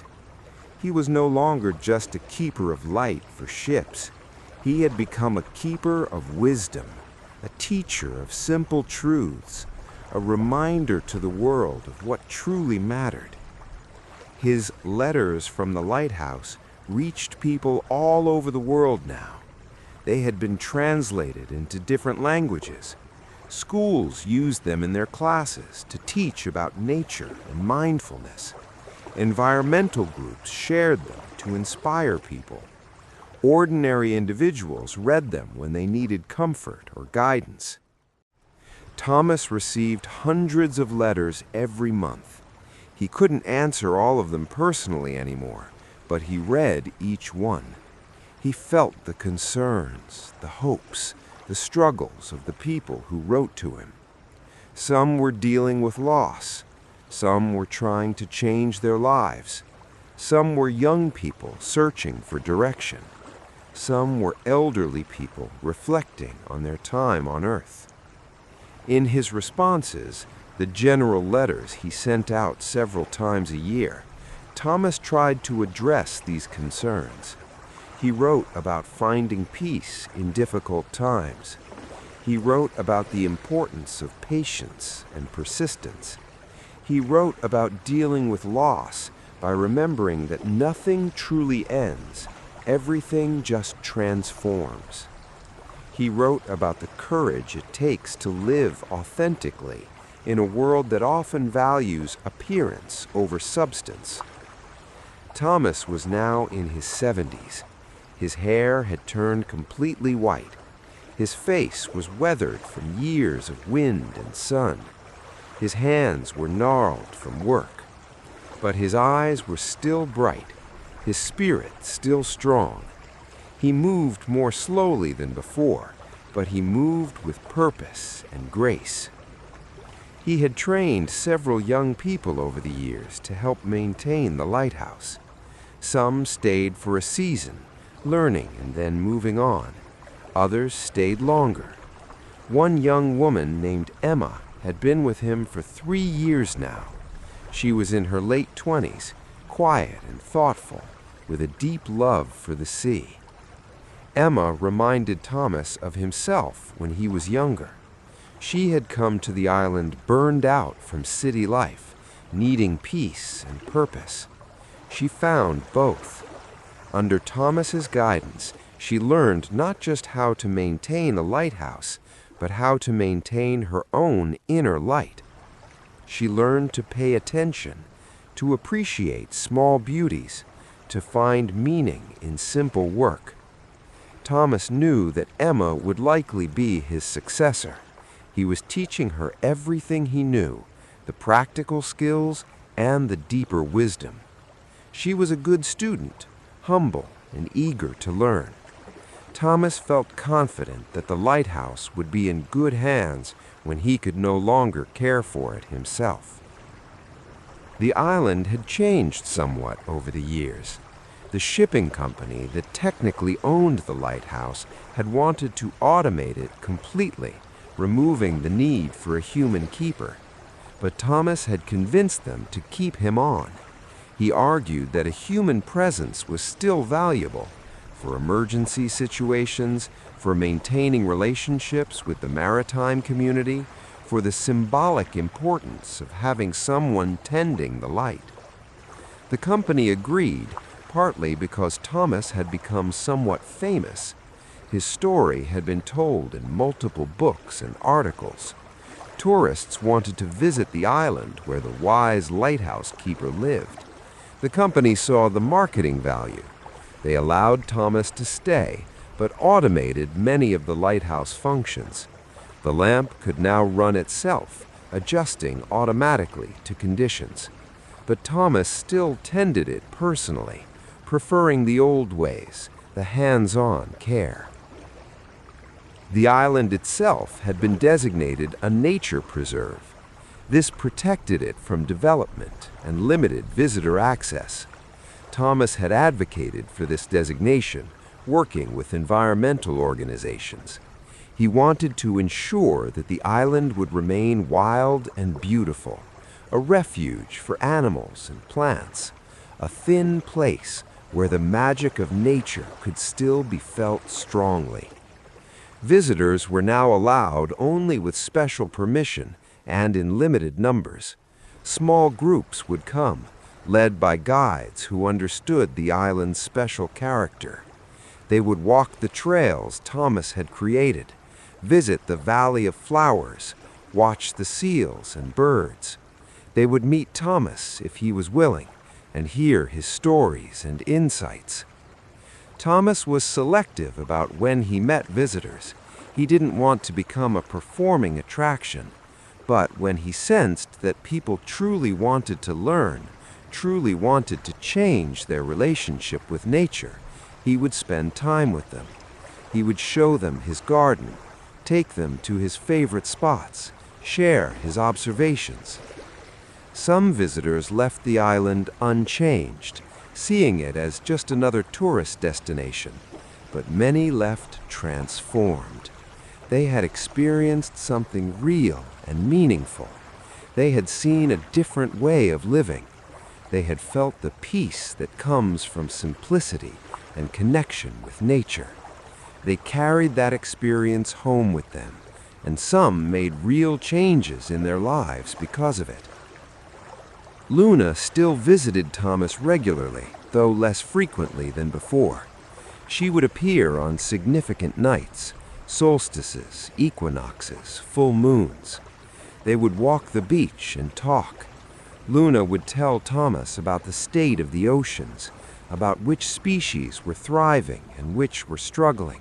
He was no longer just a keeper of light for ships. He had become a keeper of wisdom, a teacher of simple truths, a reminder to the world of what truly mattered. His letters from the lighthouse reached people all over the world now. They had been translated into different languages. Schools used them in their classes to teach about nature and mindfulness. Environmental groups shared them to inspire people. Ordinary individuals read them when they needed comfort or guidance. Thomas received hundreds of letters every month. He couldn't answer all of them personally anymore, but he read each one. He felt the concerns, the hopes, the struggles of the people who wrote to him. Some were dealing with loss. Some were trying to change their lives. Some were young people searching for direction. Some were elderly people reflecting on their time on Earth. In his responses, the general letters he sent out several times a year, Thomas tried to address these concerns. He wrote about finding peace in difficult times. He wrote about the importance of patience and persistence. He wrote about dealing with loss by remembering that nothing truly ends, everything just transforms. He wrote about the courage it takes to live authentically in a world that often values appearance over substance. Thomas was now in his 70s. His hair had turned completely white. His face was weathered from years of wind and sun. His hands were gnarled from work. But his eyes were still bright, his spirit still strong. He moved more slowly than before, but he moved with purpose and grace. He had trained several young people over the years to help maintain the lighthouse. Some stayed for a season, learning and then moving on. Others stayed longer. One young woman named Emma had been with him for 3 years now. She was in her late 20s, quiet and thoughtful, with a deep love for the sea. Emma reminded Thomas of himself when he was younger. She had come to the island burned out from city life, needing peace and purpose. She found both. Under Thomas's guidance, she learned not just how to maintain a lighthouse, but how to maintain her own inner light. She learned to pay attention, to appreciate small beauties, to find meaning in simple work. Thomas knew that Emma would likely be his successor. He was teaching her everything he knew, the practical skills and the deeper wisdom. She was a good student, humble and eager to learn. Thomas felt confident that the lighthouse would be in good hands when he could no longer care for it himself. The island had changed somewhat over the years. The shipping company that technically owned the lighthouse had wanted to automate it completely, removing the need for a human keeper. But Thomas had convinced them to keep him on. He argued that a human presence was still valuable for emergency situations, for maintaining relationships with the maritime community, for the symbolic importance of having someone tending the light. The company agreed, partly because Thomas had become somewhat famous. His story had been told in multiple books and articles. Tourists wanted to visit the island where the wise lighthouse keeper lived. The company saw the marketing value. They allowed Thomas to stay, but automated many of the lighthouse functions. The lamp could now run itself, adjusting automatically to conditions. But Thomas still tended it personally, preferring the old ways, the hands-on care. The island itself had been designated a nature preserve. This protected it from development and limited visitor access. Thomas had advocated for this designation, working with environmental organizations. He wanted to ensure that the island would remain wild and beautiful, a refuge for animals and plants, a thin place where the magic of nature could still be felt strongly. Visitors were now allowed only with special permission and in limited numbers. Small groups would come, led by guides who understood the island's special character. They would walk the trails Thomas had created, visit the Valley of Flowers, watch the seals and birds. They would meet Thomas if he was willing, and hear his stories and insights. Thomas was selective about when he met visitors. He didn't want to become a performing attraction, but when he sensed that people truly wanted to learn, truly wanted to change their relationship with nature, he would spend time with them. He would show them his garden, take them to his favorite spots, share his observations. Some visitors left the island unchanged, seeing it as just another tourist destination, but many left transformed. They had experienced something real and meaningful. They had seen a different way of living. They had felt the peace that comes from simplicity and connection with nature. They carried that experience home with them, and some made real changes in their lives because of it. Luna still visited Thomas regularly, though less frequently than before. She would appear on significant nights, solstices, equinoxes, full moons. They would walk the beach and talk. Luna would tell Thomas about the state of the oceans, about which species were thriving and which were struggling.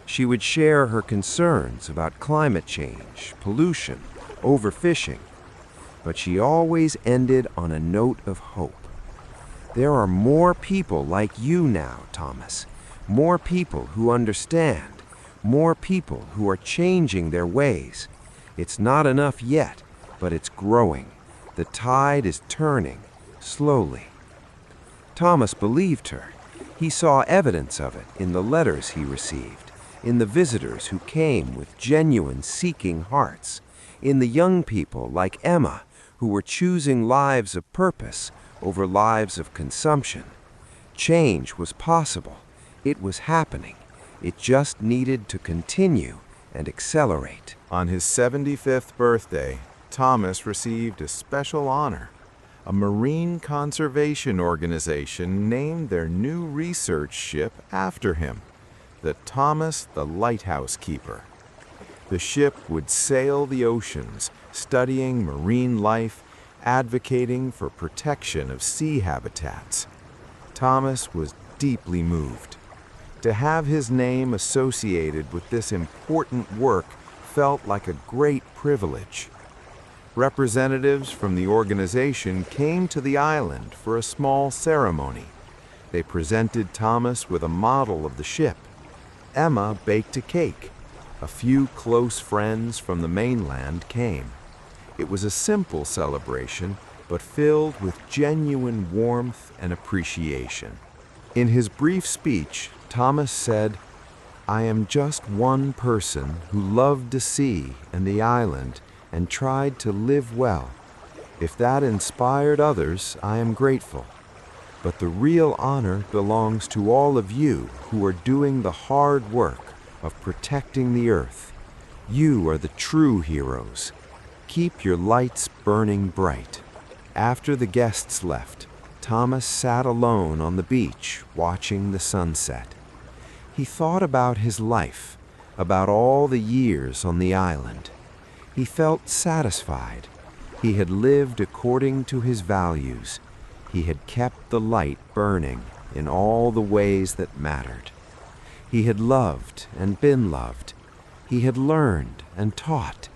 She would share her concerns about climate change, pollution, overfishing. But she always ended on a note of hope. There are more people like you now, Thomas. More people who understand. More people who are changing their ways. It's not enough yet, but it's growing. The tide is turning, slowly. Thomas believed her. He saw evidence of it in the letters he received, in the visitors who came with genuine seeking hearts, in the young people like Emma who were choosing lives of purpose over lives of consumption. Change was possible. It was happening. It just needed to continue and accelerate. On his 75th birthday, Thomas received a special honor. A marine conservation organization named their new research ship after him, the Thomas the Lighthouse Keeper. The ship would sail the oceans, studying marine life, advocating for protection of sea habitats. Thomas was deeply moved. To have his name associated with this important work felt like a great privilege. Representatives from the organization came to the island for a small ceremony. They presented Thomas with a model of the ship. Emma baked a cake. A few close friends from the mainland came. It was a simple celebration, but filled with genuine warmth and appreciation. In his brief speech, Thomas said, "I am just one person who loved the sea and the island and tried to live well. If that inspired others, I am grateful. But the real honor belongs to all of you who are doing the hard work of protecting the earth. You are the true heroes. Keep your lights burning bright." After the guests left, Thomas sat alone on the beach watching the sunset. He thought about his life, about all the years on the island. He felt satisfied. He had lived according to his values. He had kept the light burning in all the ways that mattered. He had loved and been loved. He had learned and taught.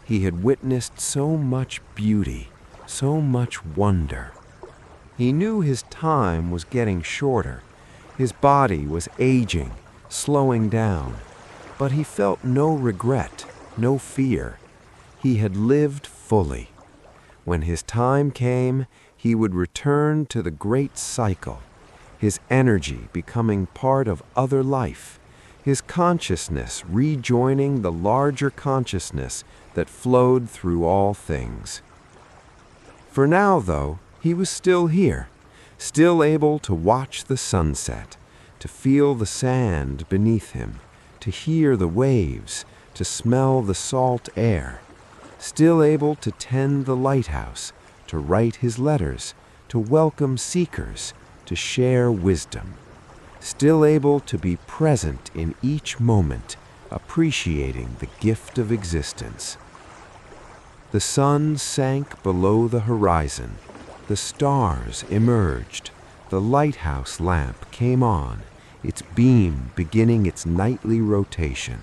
He had witnessed so much beauty, so much wonder. He knew his time was getting shorter. His body was aging, slowing down. But he felt no regret, no fear. He had lived fully. When his time came, he would return to the great cycle, his energy becoming part of other life, his consciousness rejoining the larger consciousness that flowed through all things. For now, though, he was still here, still able to watch the sunset, to feel the sand beneath him, to hear the waves, to smell the salt air, still able to tend the lighthouse, to write his letters, to welcome seekers, to share wisdom, still able to be present in each moment, appreciating the gift of existence. The sun sank below the horizon. The stars emerged. The lighthouse lamp came on, its beam beginning its nightly rotation.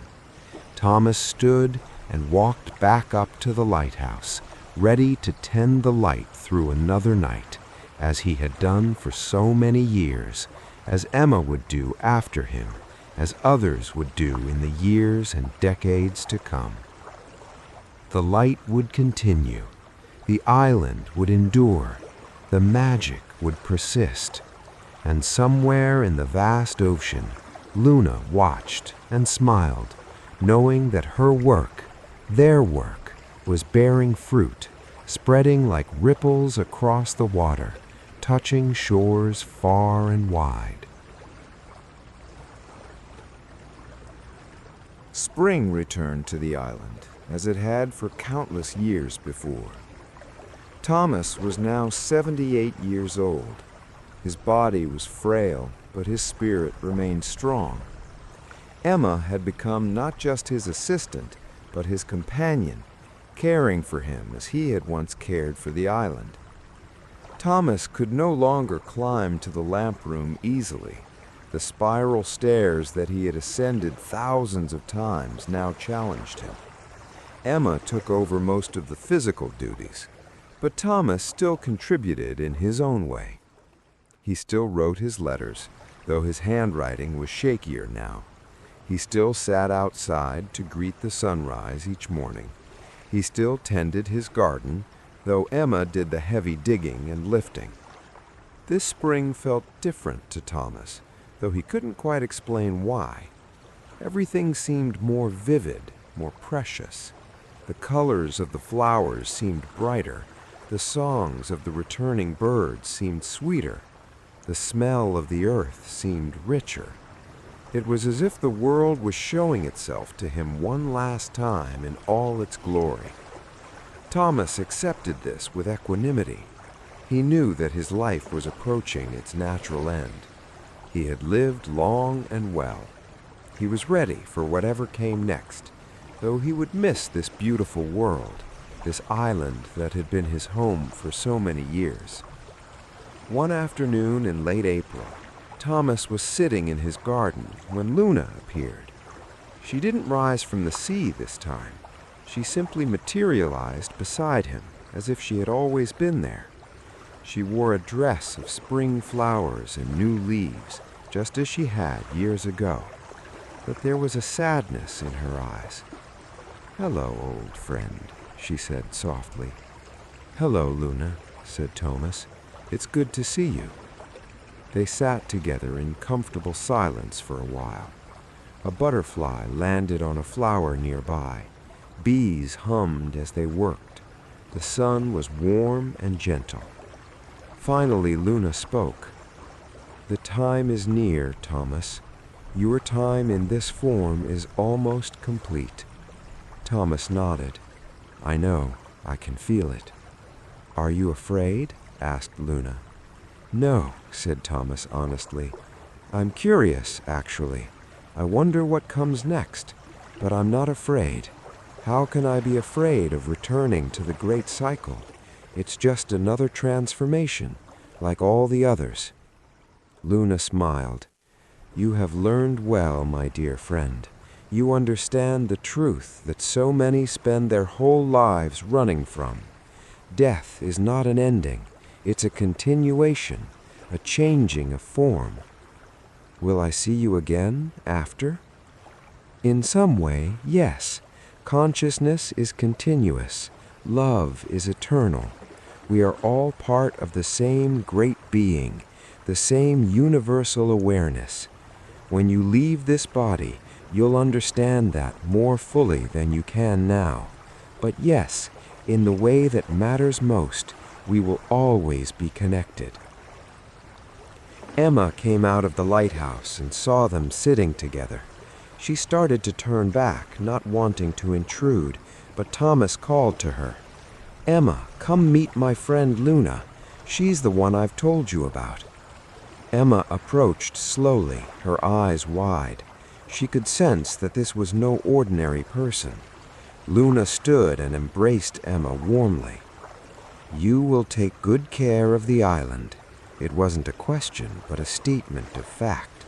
Thomas stood and walked back up to the lighthouse, ready to tend the light through another night, as he had done for so many years, as Emma would do after him, as others would do in the years and decades to come. The light would continue. The island would endure. The magic would persist. And somewhere in the vast ocean, Luna watched and smiled, knowing that her work, their work, was bearing fruit, spreading like ripples across the water, touching shores far and wide. Spring returned to the island, as it had for countless years before. Thomas was now 78 years old. His body was frail, but his spirit remained strong. Emma had become not just his assistant, but his companion, caring for him as he had once cared for the island. Thomas could no longer climb to the lamp room easily. The spiral stairs that he had ascended thousands of times now challenged him. Emma took over most of the physical duties, but Thomas still contributed in his own way. He still wrote his letters, though his handwriting was shakier now. He still sat outside to greet the sunrise each morning. He still tended his garden, though Emma did the heavy digging and lifting. This spring felt different to Thomas, though he couldn't quite explain why. Everything seemed more vivid, more precious. The colors of the flowers seemed brighter. The songs of the returning birds seemed sweeter. The smell of the earth seemed richer. It was as if the world was showing itself to him one last time in all its glory. Thomas accepted this with equanimity. He knew that his life was approaching its natural end. He had lived long and well. He was ready for whatever came next, though he would miss this beautiful world, this island that had been his home for so many years. One afternoon in late April, Thomas was sitting in his garden when Luna appeared. She didn't rise from the sea this time. She simply materialized beside him, as if she had always been there. She wore a dress of spring flowers and new leaves, just as she had years ago. But there was a sadness in her eyes. "Hello, old friend," she said softly. "Hello, Luna," said Thomas. "It's good to see you." They sat together in comfortable silence for a while. A butterfly landed on a flower nearby. Bees hummed as they worked. The sun was warm and gentle. Finally, Luna spoke. "The time is near, Thomas. Your time in this form is almost complete." Thomas nodded. "I know. I can feel it." "Are you afraid?" asked Luna. "No," said Thomas honestly. "I'm curious, actually. I wonder what comes next, but I'm not afraid. How can I be afraid of returning to the great cycle? It's just another transformation, like all the others." Luna smiled. "You have learned well, my dear friend. You understand the truth that so many spend their whole lives running from. Death is not an ending. It's a continuation, a changing of form. Will I see you again after? In some way, yes. Consciousness is continuous. Love is eternal. We are all part of the same great being, the same universal awareness. When you leave this body, you'll understand that more fully than you can now. But yes, in the way that matters most, we will always be connected." Emma came out of the lighthouse and saw them sitting together. She started to turn back, not wanting to intrude, but Thomas called to her. "Emma, come meet my friend Luna. She's the one I've told you about." Emma approached slowly, her eyes wide. She could sense that this was no ordinary person. Luna stood and embraced Emma warmly. "You will take good care of the island." It wasn't a question, but a statement of fact.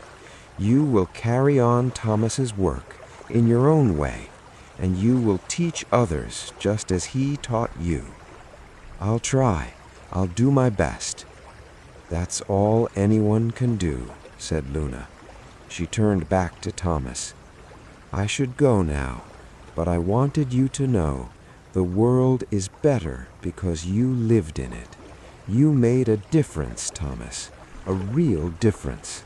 "You will carry on Thomas's work in your own way, and you will teach others just as he taught you." "I'll try. I'll do my best." "That's all anyone can do," said Luna. She turned back to Thomas. "I should go now, but I wanted you to know the world is better because you lived in it. You made a difference, Thomas, a real difference."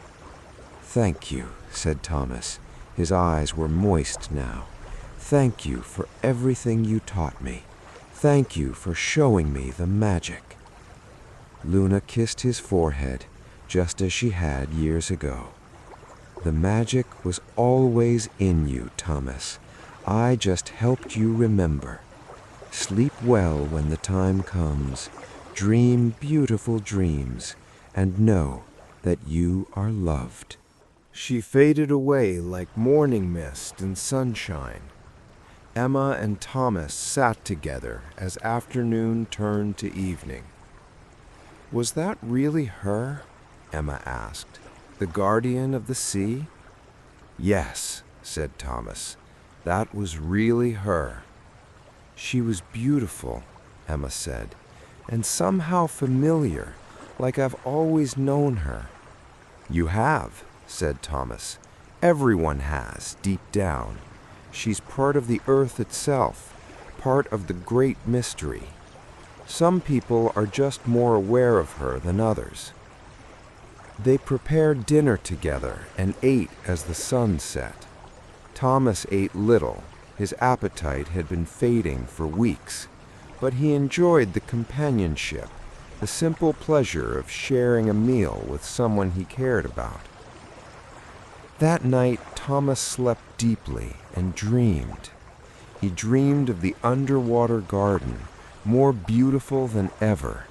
"Thank you," said Thomas. His eyes were moist now. "Thank you for everything you taught me. Thank you for showing me the magic." Luna kissed his forehead, just as she had years ago. The magic was always in you, Thomas. I just helped you remember. Sleep well when the time comes. Dream beautiful dreams, and know that you are loved." She faded away like morning mist in sunshine. Emma and Thomas sat together as afternoon turned to evening. "Was that really her?" Emma asked. "The guardian of the sea?" "Yes," said Thomas. "That was really her." "She was beautiful," Emma said, "and somehow familiar, like I've always known her." "You have," said Thomas. "Everyone has, deep down. She's part of the earth itself, part of the great mystery. Some people are just more aware of her than others." They prepared dinner together and ate as the sun set. Thomas ate little. His appetite had been fading for weeks, but he enjoyed the companionship, the simple pleasure of sharing a meal with someone he cared about. That night, Thomas slept deeply and dreamed. He dreamed of the underwater garden, more beautiful than ever.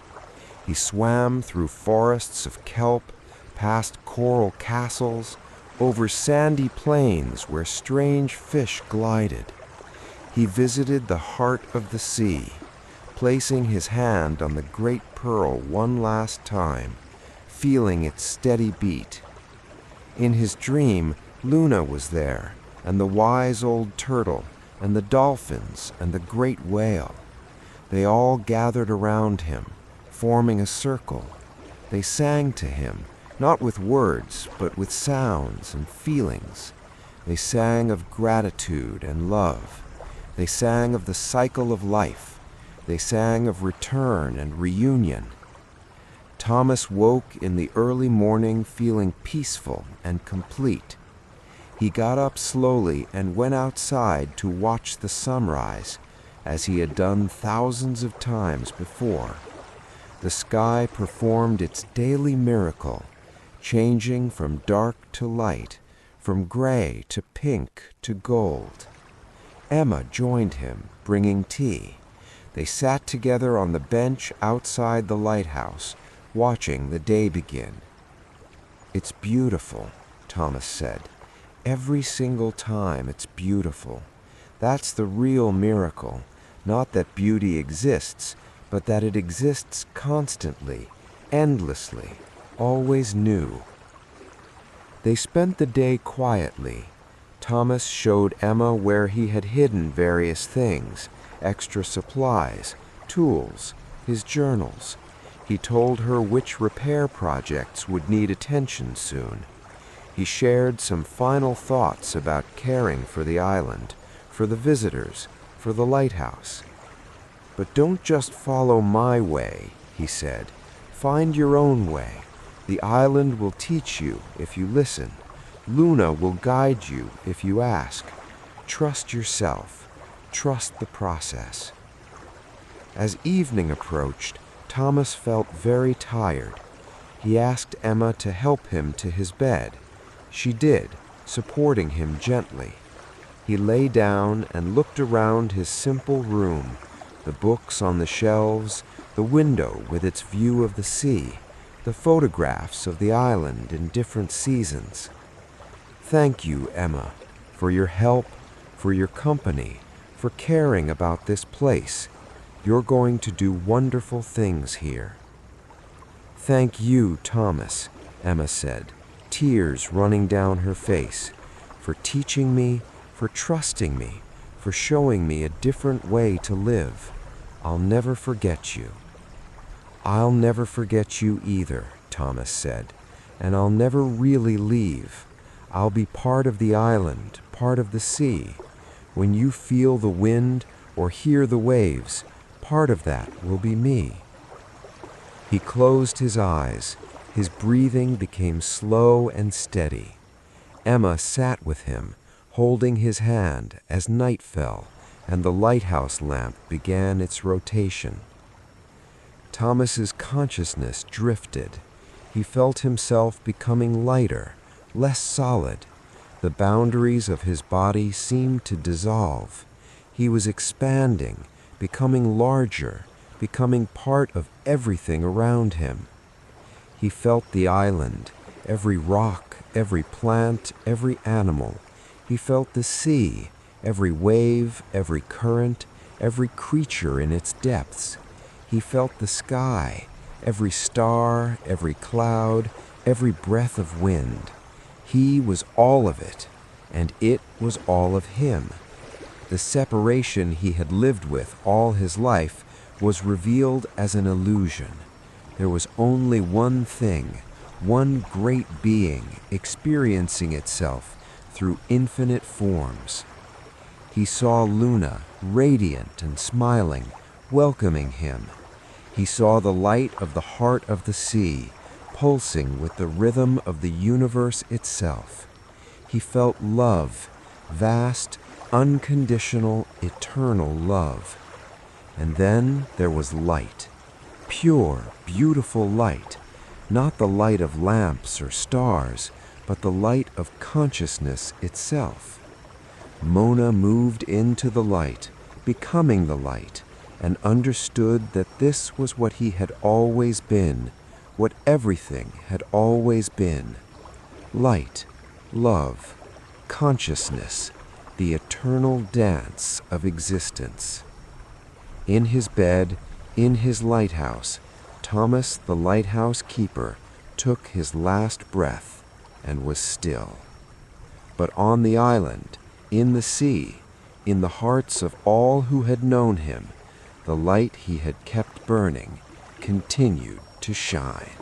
He swam through forests of kelp, past coral castles, over sandy plains where strange fish glided. He visited the heart of the sea, placing his hand on the great pearl one last time, feeling its steady beat. In his dream, Luna was there, and the wise old turtle, and the dolphins, and the great whale. They all gathered around him, forming a circle. They sang to him, not with words, but with sounds and feelings. They sang of gratitude and love. They sang of the cycle of life. They sang of return and reunion. Thomas woke in the early morning feeling peaceful and complete. He got up slowly and went outside to watch the sunrise, as he had done thousands of times before. The sky performed its daily miracle, changing from dark to light, from gray to pink to gold. Emma joined him, bringing tea. They sat together on the bench outside the lighthouse, watching the day begin. "It's beautiful," Thomas said. "Every single time it's beautiful. That's the real miracle, not that beauty exists, but that it exists constantly, endlessly, always new." They spent the day quietly. Thomas showed Emma where he had hidden various things, extra supplies, tools, his journals. He told her which repair projects would need attention soon. He shared some final thoughts about caring for the island, for the visitors, for the lighthouse. "But don't just follow my way," he said. "Find your own way. The island will teach you if you listen. Luna will guide you if you ask. Trust yourself. Trust the process." As evening approached, Thomas felt very tired. He asked Emma to help him to his bed. She did, supporting him gently. He lay down and looked around his simple room, the books on the shelves, the window with its view of the sea, the photographs of the island in different seasons. "Thank you, Emma, for your help, for your company, for caring about this place. You're going to do wonderful things here." "Thank you, Thomas," Emma said, tears running down her face, "for teaching me, for trusting me, for showing me a different way to live. I'll never forget you." "I'll never forget you either," Thomas said, "and I'll never really leave. I'll be part of the island, part of the sea. When you feel the wind or hear the waves, part of that will be me." He closed his eyes. His breathing became slow and steady. Emma sat with him, holding his hand as night fell and the lighthouse lamp began its rotation. Thomas's consciousness drifted. He felt himself becoming lighter, less solid. The boundaries of his body seemed to dissolve. He was expanding, becoming larger, becoming part of everything around him. He felt the island, every rock, every plant, every animal. He felt the sea, every wave, every current, every creature in its depths. He felt the sky, every star, every cloud, every breath of wind. He was all of it, and it was all of him. The separation he had lived with all his life was revealed as an illusion. There was only one thing, one great being experiencing itself through infinite forms. He saw Luna, radiant and smiling, welcoming him. He saw the light of the heart of the sea, pulsing with the rhythm of the universe itself. He felt love, vast, unconditional, eternal love. And then there was light, pure, beautiful light, not the light of lamps or stars, but the light of consciousness itself. Mona moved into the light, becoming the light, and understood that this was what he had always been, what everything had always been. Light, love, consciousness, the eternal dance of existence. In his bed, in his lighthouse, Thomas the lighthouse keeper took his last breath and was still. But on the island, in the sea, in the hearts of all who had known him, the light he had kept burning continued to shine.